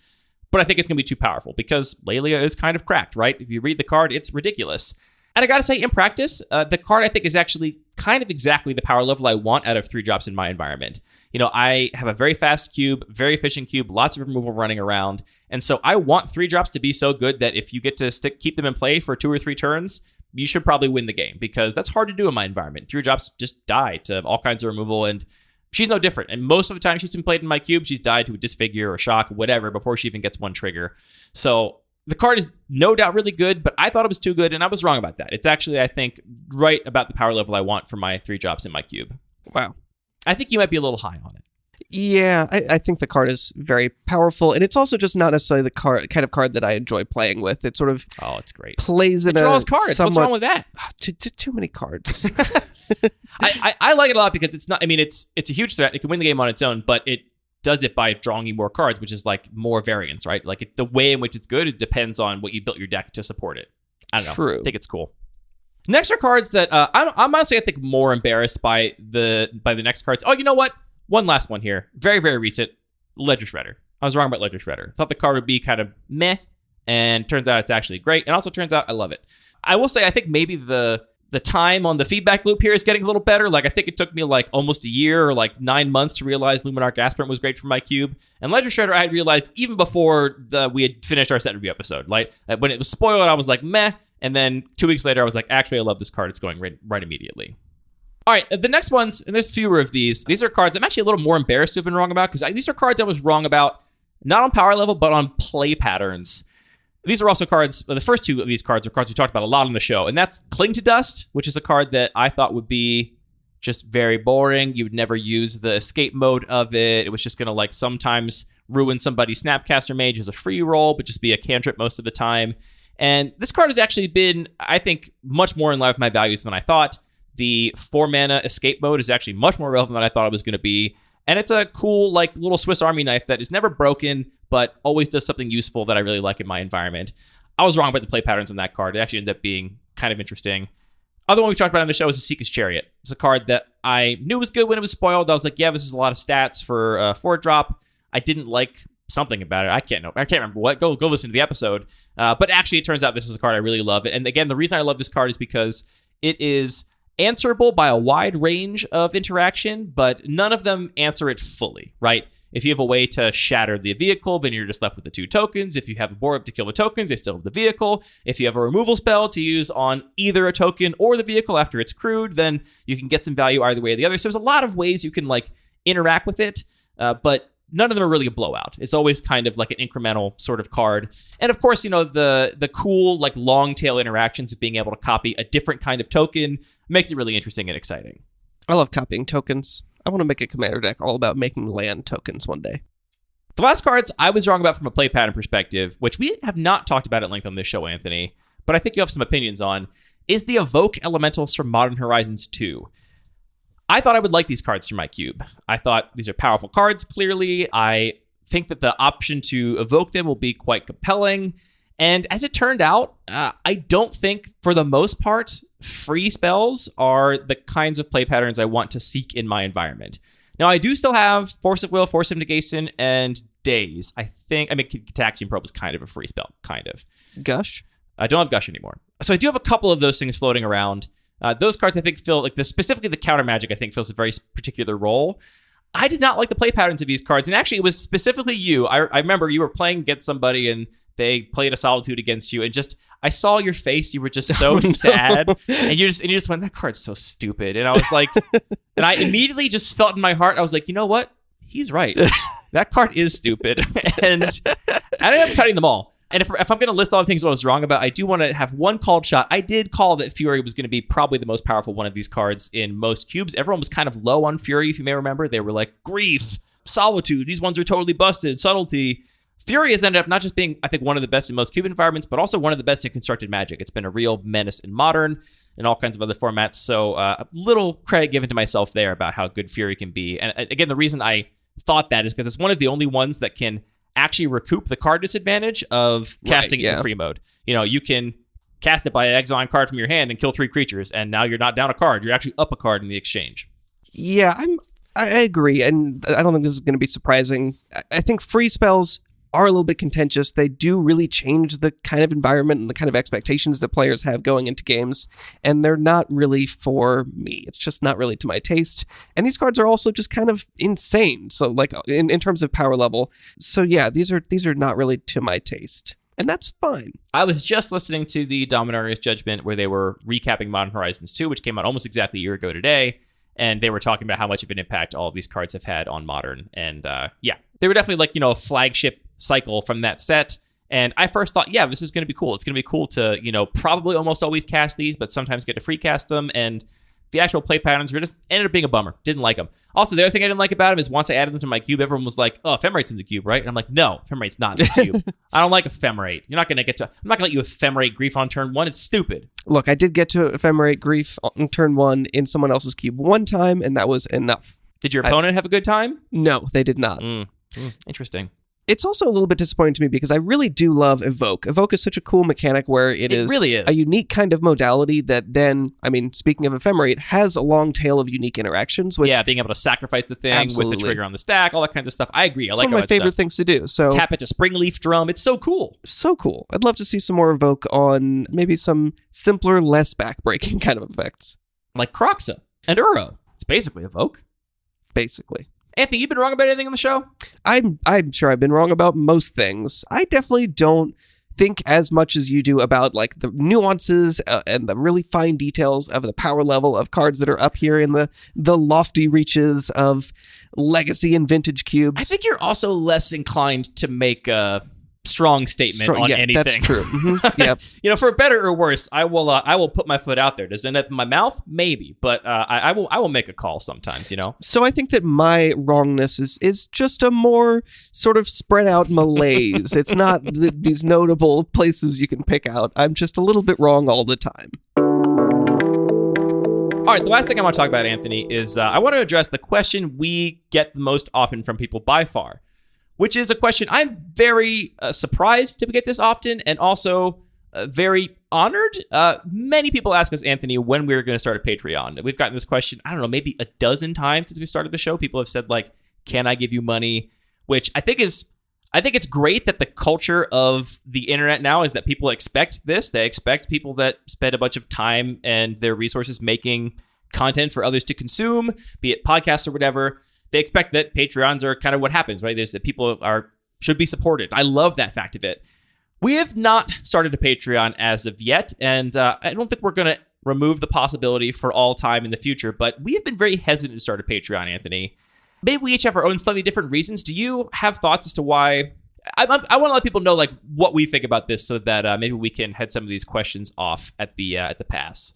Speaker 3: but I think it's going to be too powerful because Lelia is kind of cracked, right? If you read the card, it's ridiculous. And I got to say, in practice, the card I think is actually kind of exactly the power level I want out of 3 drops in my environment. I have a very fast cube, very efficient cube, lots of removal running around. And so I want 3 drops to be so good that if you get to keep them in play for 2 or 3 turns, you should probably win the game because that's hard to do in my environment. 3 drops just die to all kinds of removal, and she's no different. And most of the time she's been played in my cube, she's died to a disfigure or shock, whatever, before she even gets 1 trigger. So the card is no doubt really good, but I thought it was too good, and I was wrong about that. It's actually, I think, right about the power level I want for my 3 drops in my cube.
Speaker 4: Wow.
Speaker 3: I think you might be a little high on it.
Speaker 4: Yeah, I think the card is very powerful, and it's also just not necessarily the kind of card that I enjoy playing with. It sort of
Speaker 3: it's great.
Speaker 4: Plays in
Speaker 3: it draws cards. What's wrong with that?
Speaker 4: Too many cards.
Speaker 3: I like it a lot because it's not. I mean, it's a huge threat. It can win the game on its own, but it does it by drawing you more cards, which is more variance, right? The way in which it's good, it depends on what you built your deck to support it. I don't know.
Speaker 4: True.
Speaker 3: I think it's cool. Next are cards that I'm honestly, I think, more embarrassed by the next cards. Oh, you know what? One last one here. Very, very recent. Ledger Shredder. I was wrong about Ledger Shredder. Thought the card would be kind of meh, and turns out it's actually great. And also turns out I love it. I will say I think maybe the time on the feedback loop here is getting a little better. I think it took me almost a year or 9 months to realize Luminarch Aspirant was great for my cube. And Ledger Shredder I had realized even before we had finished our set review episode. When it was spoiled, I was like, meh. And then 2 weeks later, I was like, actually, I love this card. It's going right immediately. All right, the next ones, and there's fewer of these. These are cards I'm actually a little more embarrassed to have been wrong about because these are cards I was wrong about, not on power level, but on play patterns. These are also cards, the first 2 of these cards are cards we talked about a lot on the show, and that's Cling to Dust, which is a card that I thought would be just very boring. You would never use the escape mode of it. It was just going to sometimes ruin somebody's Snapcaster Mage as a free roll, but just be a cantrip most of the time. And this card has actually been, I think, much more in line with my values than I thought. The 4-mana escape mode is actually much more relevant than I thought it was going to be. And it's a cool, like, little Swiss Army knife that is never broken, but always does something useful that I really like in my environment. I was wrong about the play patterns on that card. It actually ended up being kind of interesting. Other one we talked about on the show is the Seeker's Chariot. It's a card that I knew was good when it was spoiled. I was like, yeah, this is a lot of stats for 4-drop. I didn't like something about it. I can't remember what. Go listen to the episode. But actually, it turns out this is a card I really love. And again, the reason I love this card is because it is answerable by a wide range of interaction, but none of them answer it fully, right? If you have a way to shatter the vehicle, then you're just left with the 2 tokens. If you have a board up to kill the tokens, they still have the vehicle. If you have a removal spell to use on either a token or the vehicle after it's crewed, then you can get some value either way or the other. So there's a lot of ways you can like interact with it, but none of them are really a blowout. It's always kind of like an incremental sort of card. And of course, the cool like long tail interactions of being able to copy a different kind of token makes it really interesting and exciting.
Speaker 4: I love copying tokens. I want to make a commander deck all about making land tokens one day.
Speaker 3: The last cards I was wrong about from a play pattern perspective, which we have not talked about at length on this show, Anthony, but I think you have some opinions on, is the Evoke Elementals from Modern Horizons 2. I thought I would like these cards for my cube. I thought these are powerful cards, clearly. I think that the option to evoke them will be quite compelling. And as it turned out, I don't think, for the most part, free spells are the kinds of play patterns I want to seek in my environment. Now, I do still have Force of Will, Force of Negation, and Daze. Cataxian Probe is kind of a free spell, kind of.
Speaker 4: Gush?
Speaker 3: I don't have Gush anymore. So I do have a couple of those things floating around. Those cards, I think, feel like specifically the counter magic, I think, fills a very particular role. I did not like the play patterns of these cards. And actually, it was specifically you. I remember you were playing against somebody and they played a Solitude against you. And just, I saw your face. You were just so sad. And you just went, that card's so stupid. And I was like, and I immediately just felt in my heart, I was like, you know what? He's right. That card is stupid. And I ended up cutting them all. And if I'm going to list all the things I was wrong about, I do want to have one called shot. I did call that Fury was going to be probably the most powerful one of these cards in most cubes. Everyone was kind of low on Fury, if you may remember. They were like, Grief, Solitude, these ones are totally busted, Subtlety. Fury has ended up not just being, I think, one of the best in most cube environments, but also one of the best in constructed Magic. It's been a real menace in Modern and all kinds of other formats. So a little credit given to myself there about how good Fury can be. And again, the reason I thought that is because it's one of the only ones that can actually recoup the card disadvantage of casting it in free mode. You can cast it by exiling a card from your hand and kill 3 creatures, and now you're not down a card. You're actually up a card in the exchange.
Speaker 4: Yeah, I agree, and I don't think this is going to be surprising. I think free spells are a little bit contentious. They do really change the kind of environment and the kind of expectations that players have going into games, and they're not really for me. It's just not really to my taste. And these cards are also just kind of insane. So like in terms of power level. So yeah, these are not really to my taste. And that's fine.
Speaker 3: I was just listening to the Dominarius Judgment where they were recapping Modern Horizons 2, which came out almost exactly a year ago today. And they were talking about how much of an impact all of these cards have had on Modern. And yeah, they were definitely like, a flagship cycle from that set. And I first thought, yeah, this is going to be cool. It's going to be cool to, probably almost always cast these, but sometimes get to free cast them. And the actual play patterns were just ended up being a bummer. Didn't like them. Also, the other thing I didn't like about them is once I added them to my cube, everyone was like, oh, Ephemerite's in the cube, right? And I'm like, no, Ephemerate's not in the cube. I don't like Ephemerate. I'm not going to let you Ephemerate Grief on turn 1. It's stupid.
Speaker 4: Look, I did get to Ephemerate Grief on turn 1 in someone else's cube one time, and that was enough.
Speaker 3: Did your opponent have a good time?
Speaker 4: No, they did not.
Speaker 3: Interesting.
Speaker 4: It's also a little bit disappointing to me because I really do love Evoke. Evoke is such a cool mechanic where it is
Speaker 3: really is
Speaker 4: a unique kind of modality that then, speaking of Ephemerate, has a long tail of unique interactions. Which,
Speaker 3: being able to sacrifice the thing with the trigger on the stack, all that kinds of stuff. I agree. I like
Speaker 4: one of my favorite things to do. So
Speaker 3: tap it to Springleaf Drum. It's so cool.
Speaker 4: So cool. I'd love to see some more Evoke on maybe some simpler, less backbreaking kind of effects.
Speaker 3: Like Croxa and Uro. It's basically Evoke.
Speaker 4: Basically.
Speaker 3: Anthony, you been wrong about anything on the show?
Speaker 4: I'm sure I've been wrong about most things. I definitely don't think as much as you do about like the nuances and the really fine details of the power level of cards that are up here in the lofty reaches of legacy and vintage cubes.
Speaker 3: I think you're also less inclined to make a strong statement on anything.
Speaker 4: That's true. Mm-hmm. Yep.
Speaker 3: For better or worse, I will put my foot out there. Does it end up in my mouth? Maybe, but I will make a call sometimes.
Speaker 4: So I think that my wrongness is just a more sort of spread out malaise. It's not these notable places you can pick out. I'm just a little bit wrong all the time.
Speaker 3: All right, the last thing I want to talk about, Anthony, is I want to address the question we get the most often from people by far, which is a question I'm very surprised to get this often, and also very honored. Many people ask us, Anthony, when we're going to start a Patreon. We've gotten this question, I don't know, maybe a dozen times since we started the show. People have said, like, can I give you money? Which I think it's great that the culture of the internet now is that people expect this. They expect people that spend a bunch of time and their resources making content for others to consume, be it podcasts or whatever. They expect that Patreons are kind of what happens, right? There's that people should be supported. I love that fact of it. We have not started a Patreon as of yet, and I don't think we're going to remove the possibility for all time in the future, but we have been very hesitant to start a Patreon, Anthony. Maybe we each have our own slightly different reasons. Do you have thoughts as to why? I want to let people know, like, what we think about this, so that maybe we can head some of these questions off at the pass.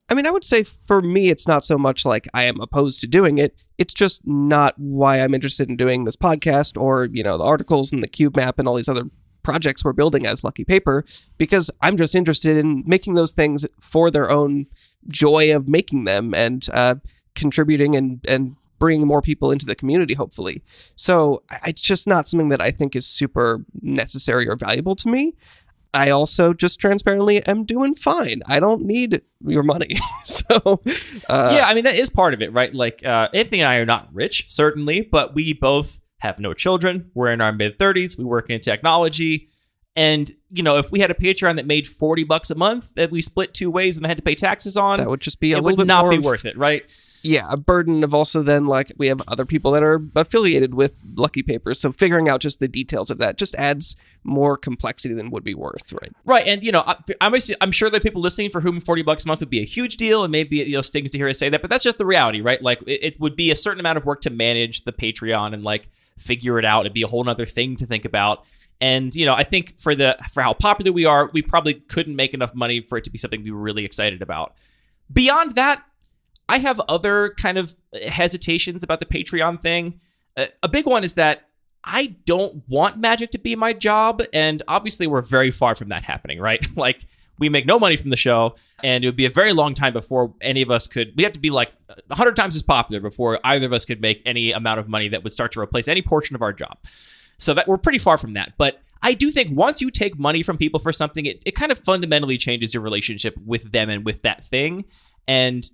Speaker 4: I mean, I would say for me, it's not so much like I am opposed to doing it. It's just not why I'm interested in doing this podcast or, the articles and the Cube map and all these other projects we're building as Lucky Paper, because I'm just interested in making those things for their own joy of making them and contributing and bringing more people into the community, hopefully. So it's just not something that I think is super necessary or valuable to me. I also just transparently am doing fine. I don't need your money. So,
Speaker 3: yeah, I mean, that is part of it, right? Like, Anthony and I are not rich, certainly, but we both have no children. We're in our mid-30s. We work in technology. And, if we had a Patreon that made $40 a month that we split two ways and they had to pay taxes on,
Speaker 4: that would just be a little
Speaker 3: bit
Speaker 4: bit
Speaker 3: not
Speaker 4: more
Speaker 3: be worth it, right?
Speaker 4: Yeah, a burden of also then, like, we have other people that are affiliated with Lucky Papers, so figuring out just the details of that just adds more complexity than would be worth, right?
Speaker 3: Right, and, I'm sure there are people listening for whom $40 a month would be a huge deal, and maybe it stings to hear us say that, but that's just the reality, right? Like, it would be a certain amount of work to manage the Patreon and, like, figure it out. It'd be a whole other thing to think about. And, I think for how popular we are, we probably couldn't make enough money for it to be something we were really excited about. Beyond that, I have other kind of hesitations about the Patreon thing. A big one is that I don't want magic to be my job, and obviously we're very far from that happening, right? Like, we make no money from the show, and it would be a very long time before any of us could... We'd have to be like 100 times as popular before either of us could make any amount of money that would start to replace any portion of our job. So that we're pretty far from that. But I do think once you take money from people for something, it kind of fundamentally changes your relationship with them and with that thing. And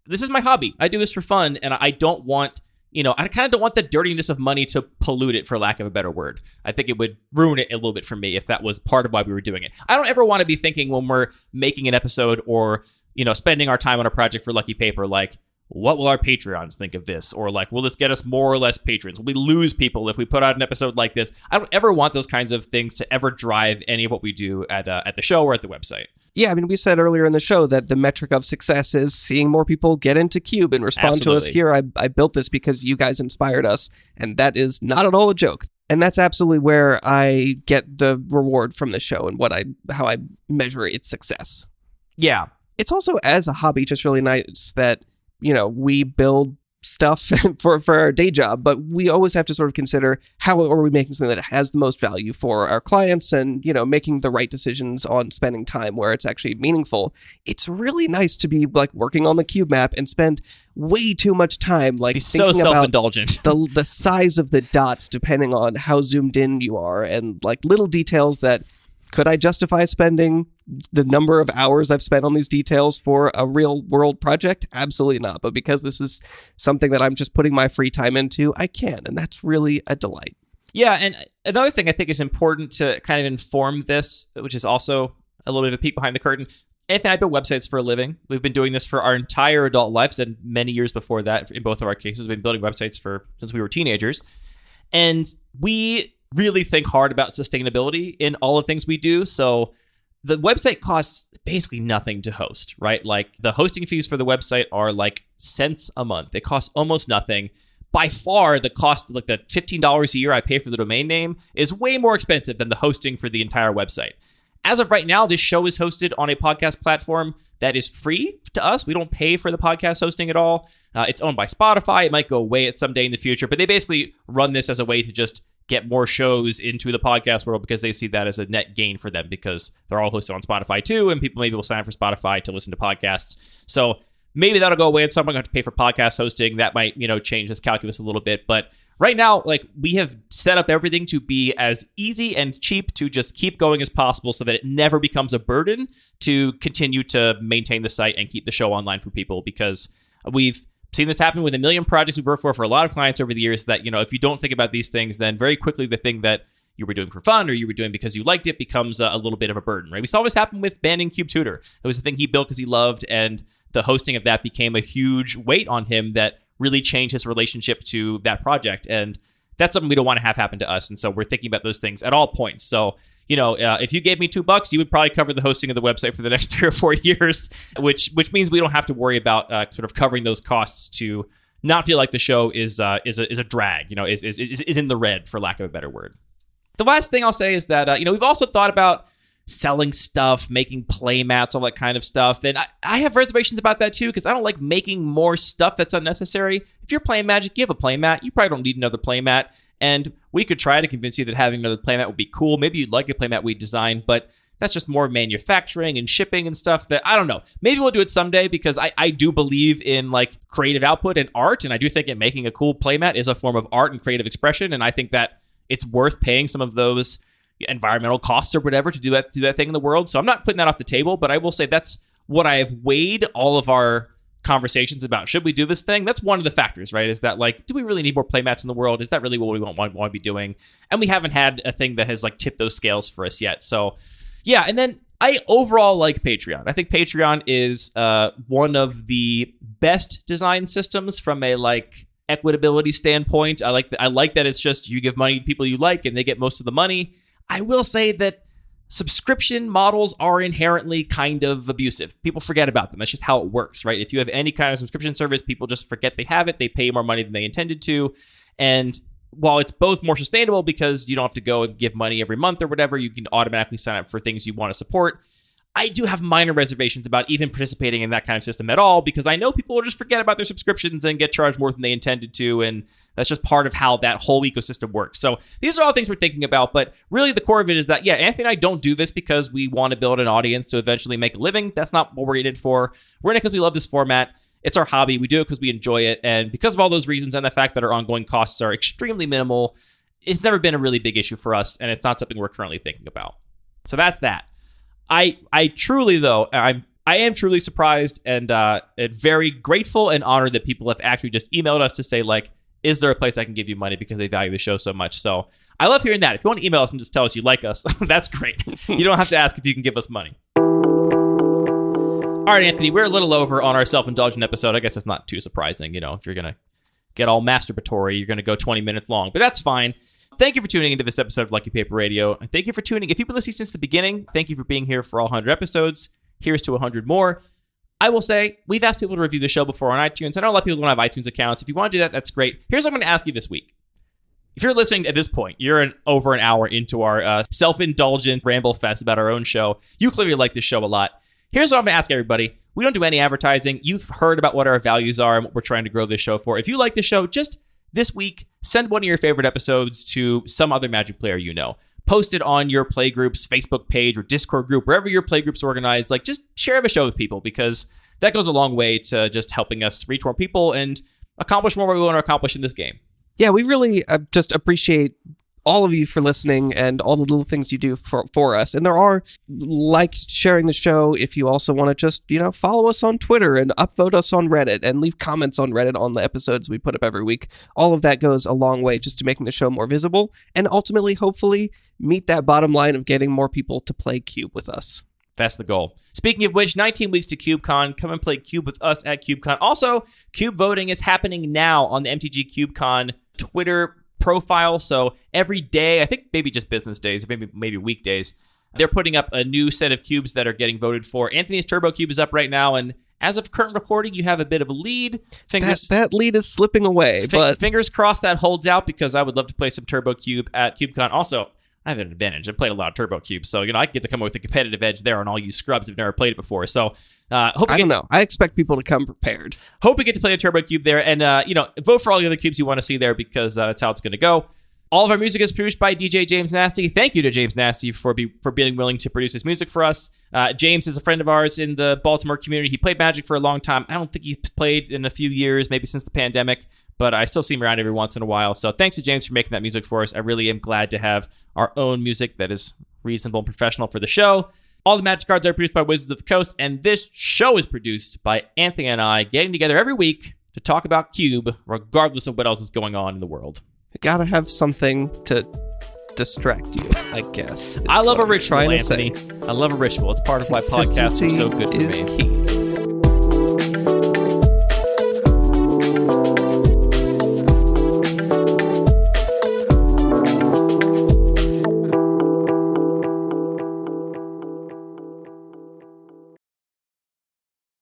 Speaker 3: this is my hobby. I do this for fun, and I don't want, I kind of don't want the dirtiness of money to pollute it, for lack of a better word. I think it would ruin it a little bit for me if that was part of why we were doing it. I don't ever want to be thinking when we're making an episode or, spending our time on a project for Lucky Paper, like, what will our Patreons think of this? Or like, will this get us more or less patrons? Will we lose people if we put out an episode like this? I don't ever want those kinds of things to ever drive any of what we do at the show or at the website.
Speaker 4: Yeah, I mean, we said earlier in the show that the metric of success is seeing more people get into Cube and respond to us here. I built this because you guys inspired us, and that is not at all a joke. And that's absolutely where I get the reward from the show and how I measure its success.
Speaker 3: Yeah.
Speaker 4: It's also, as a hobby, just really nice that we build stuff for our day job, but we always have to sort of consider how are we making something that has the most value for our clients and, making the right decisions on spending time where it's actually meaningful. It's really nice to be like working on the Cube map and spend way too much time like thinking
Speaker 3: so self-indulgent
Speaker 4: about the size of the dots depending on how zoomed in you are and like little details that could I justify spending the number of hours I've spent on these details for a real world project? Absolutely not. But because this is something that I'm just putting my free time into, I can. And that's really a delight.
Speaker 3: Yeah. And another thing I think is important to kind of inform this, which is also a little bit of a peek behind the curtain. Anthony and I build websites for a living. We've been doing this for our entire adult lives, and many years before that, in both of our cases, we've been building websites since we were teenagers. And we really think hard about sustainability in all the things we do. So the website costs basically nothing to host, right? Like the hosting fees for the website are like cents a month. It costs almost nothing. By far, the cost, like the $15 a year I pay for the domain name, is way more expensive than the hosting for the entire website. As of right now, this show is hosted on a podcast platform that is free to us. We don't pay for the podcast hosting at all. It's owned by Spotify. It might go away at some day in the future, but they basically run this as a way to just get more shows into the podcast world because they see that as a net gain for them because they're all hosted on Spotify too, and people maybe will sign up for Spotify to listen to podcasts. So Maybe that'll go away at some point. I'm going to have to pay for podcast hosting. That might, change this calculus a little bit. But right now, we have set up everything to be as easy and cheap to just keep going as possible so that it never becomes a burden to continue to maintain the site and keep the show online for people, because we've seen this happen with a million projects we work for a lot of clients over the years that, if you don't think about these things, then very quickly the thing that you were doing for fun or you were doing because you liked it becomes a little bit of a burden, right? We saw this happen with banning Cube Tutor. It was the thing he built because he loved, and the hosting of that became a huge weight on him that really changed his relationship to that project. And that's something we don't want to have happen to us. And so we're thinking about those things at all points. So, if you gave me $2, you would probably cover the hosting of the website for the next 3 or 4 years, which means we don't have to worry about sort of covering those costs to not feel like the show is a drag, is in the red, for lack of a better word. The last thing I'll say is that, we've also thought about selling stuff, making play mats, all that kind of stuff. And I have reservations about that too, because I don't like making more stuff that's unnecessary. If you're playing Magic, you have a play mat. You probably don't need another play mat. And we could try to convince you that having another play mat would be cool. Maybe you'd like a play mat we designed, but that's just more manufacturing and shipping and stuff that, I don't know. Maybe we'll do it someday, because I do believe in creative output and art. And I do think that making a cool play mat is a form of art and creative expression. And I think that it's worth paying some of those environmental costs or whatever to do that thing in the world. So I'm not putting that off the table, but I will say that's what I have weighed all of our conversations about. Should we do this thing? That's one of the factors, right? Is that do we really need more playmats in the world? Is that really what we want to be doing? And we haven't had a thing that has tipped those scales for us yet. So yeah. And then I overall like Patreon. I think Patreon is one of the best design systems from a equitability standpoint. I like that it's just you give money to people you like and they get most of the money. I will say that subscription models are inherently kind of abusive. People forget about them. That's just how it works, right? If you have any kind of subscription service, people just forget they have it. They pay more money than they intended to. And while it's both more sustainable because you don't have to go and give money every month or whatever, you can automatically sign up for things you want to support. I do have minor reservations about even participating in that kind of system at all, because I know people will just forget about their subscriptions and get charged more than they intended to, and that's just part of how that whole ecosystem works. So these are all things we're thinking about, but really the core of it is that, yeah, Anthony and I don't do this because we want to build an audience to eventually make a living. That's not what we're in it for. We're in it because we love this format. It's our hobby. We do it because we enjoy it, and because of all those reasons and the fact that our ongoing costs are extremely minimal, it's never been a really big issue for us, and it's not something we're currently thinking about. So that's that. I truly, though, I am truly surprised and very grateful and honored that people have actually just emailed us to say, is there a place I can give you money because they value the show so much? So I love hearing that. If you want to email us and just tell us you like us, that's great. You don't have to ask if you can give us money. All right, Anthony, we're a little over on our Self-Indulgent episode. I guess that's not too surprising. If you're going to get all masturbatory, you're going to go 20 minutes long, but that's fine. Thank you for tuning into this episode of Lucky Paper Radio. Thank you for tuning. If you've been listening since the beginning, thank you for being here for all 100 episodes. Here's to 100 more. I will say, we've asked people to review the show before on iTunes. I know a lot of people don't have iTunes accounts. If you want to do that, that's great. Here's what I'm going to ask you this week. If you're listening at this point, you're over an hour into our self-indulgent ramble fest about our own show. You clearly like this show a lot. Here's what I'm going to ask everybody. We don't do any advertising. You've heard about what our values are and what we're trying to grow this show for. If you like this show, just this week, send one of your favorite episodes to some other Magic player you know. Post it on your Playgroup's Facebook page or Discord group, wherever your Playgroup's organized. Just share the show with people, because that goes a long way to just helping us reach more people and accomplish more what we want to accomplish in this game.
Speaker 4: Yeah, we really just appreciate all of you for listening and all the little things you do for us. And there are, sharing the show, if you also want to just, follow us on Twitter and upvote us on Reddit and leave comments on Reddit on the episodes we put up every week. All of that goes a long way just to making the show more visible and ultimately, hopefully, meet that bottom line of getting more people to play Cube with us.
Speaker 3: That's the goal. Speaking of which, 19 weeks to CubeCon. Come and play Cube with us at CubeCon. Also, Cube voting is happening now on the MTG CubeCon Twitter profile. So every day, I think maybe just business days, maybe weekdays, they're putting up a new set of cubes that are getting voted for. Anthony's Turbo Cube is up right now, and as of current recording, you have a bit of a lead.
Speaker 4: That lead is slipping away, but
Speaker 3: fingers crossed that holds out, because I would love to play some Turbo Cube at CubeCon. Also, I have an advantage. I've played a lot of Turbo Cube, so I get to come up with a competitive edge there on all you scrubs who've never played it before. So I
Speaker 4: don't know. I expect people to come prepared.
Speaker 3: Hope we get to play a Turbo Cube there, and vote for all the other cubes you want to see there, because that's how it's going to go. All of our music is produced by DJ James Nasty. Thank you to James Nasty for being willing to produce his music for us. James is a friend of ours in the Baltimore community. He played Magic for a long time. I don't think he's played in a few years, maybe since the pandemic, but I still see him around every once in a while. So thanks to James for making that music for us. I really am glad to have our own music that is reasonable and professional for the show. All the Magic cards are produced by Wizards of the Coast, and this show is produced by Anthony and I getting together every week to talk about Cube, regardless of what else is going on in the world.
Speaker 4: You gotta have something to distract you, I guess.
Speaker 3: I love a ritual, Anthony. I love a ritual. It's part of why podcasts are so good for me.
Speaker 4: Key.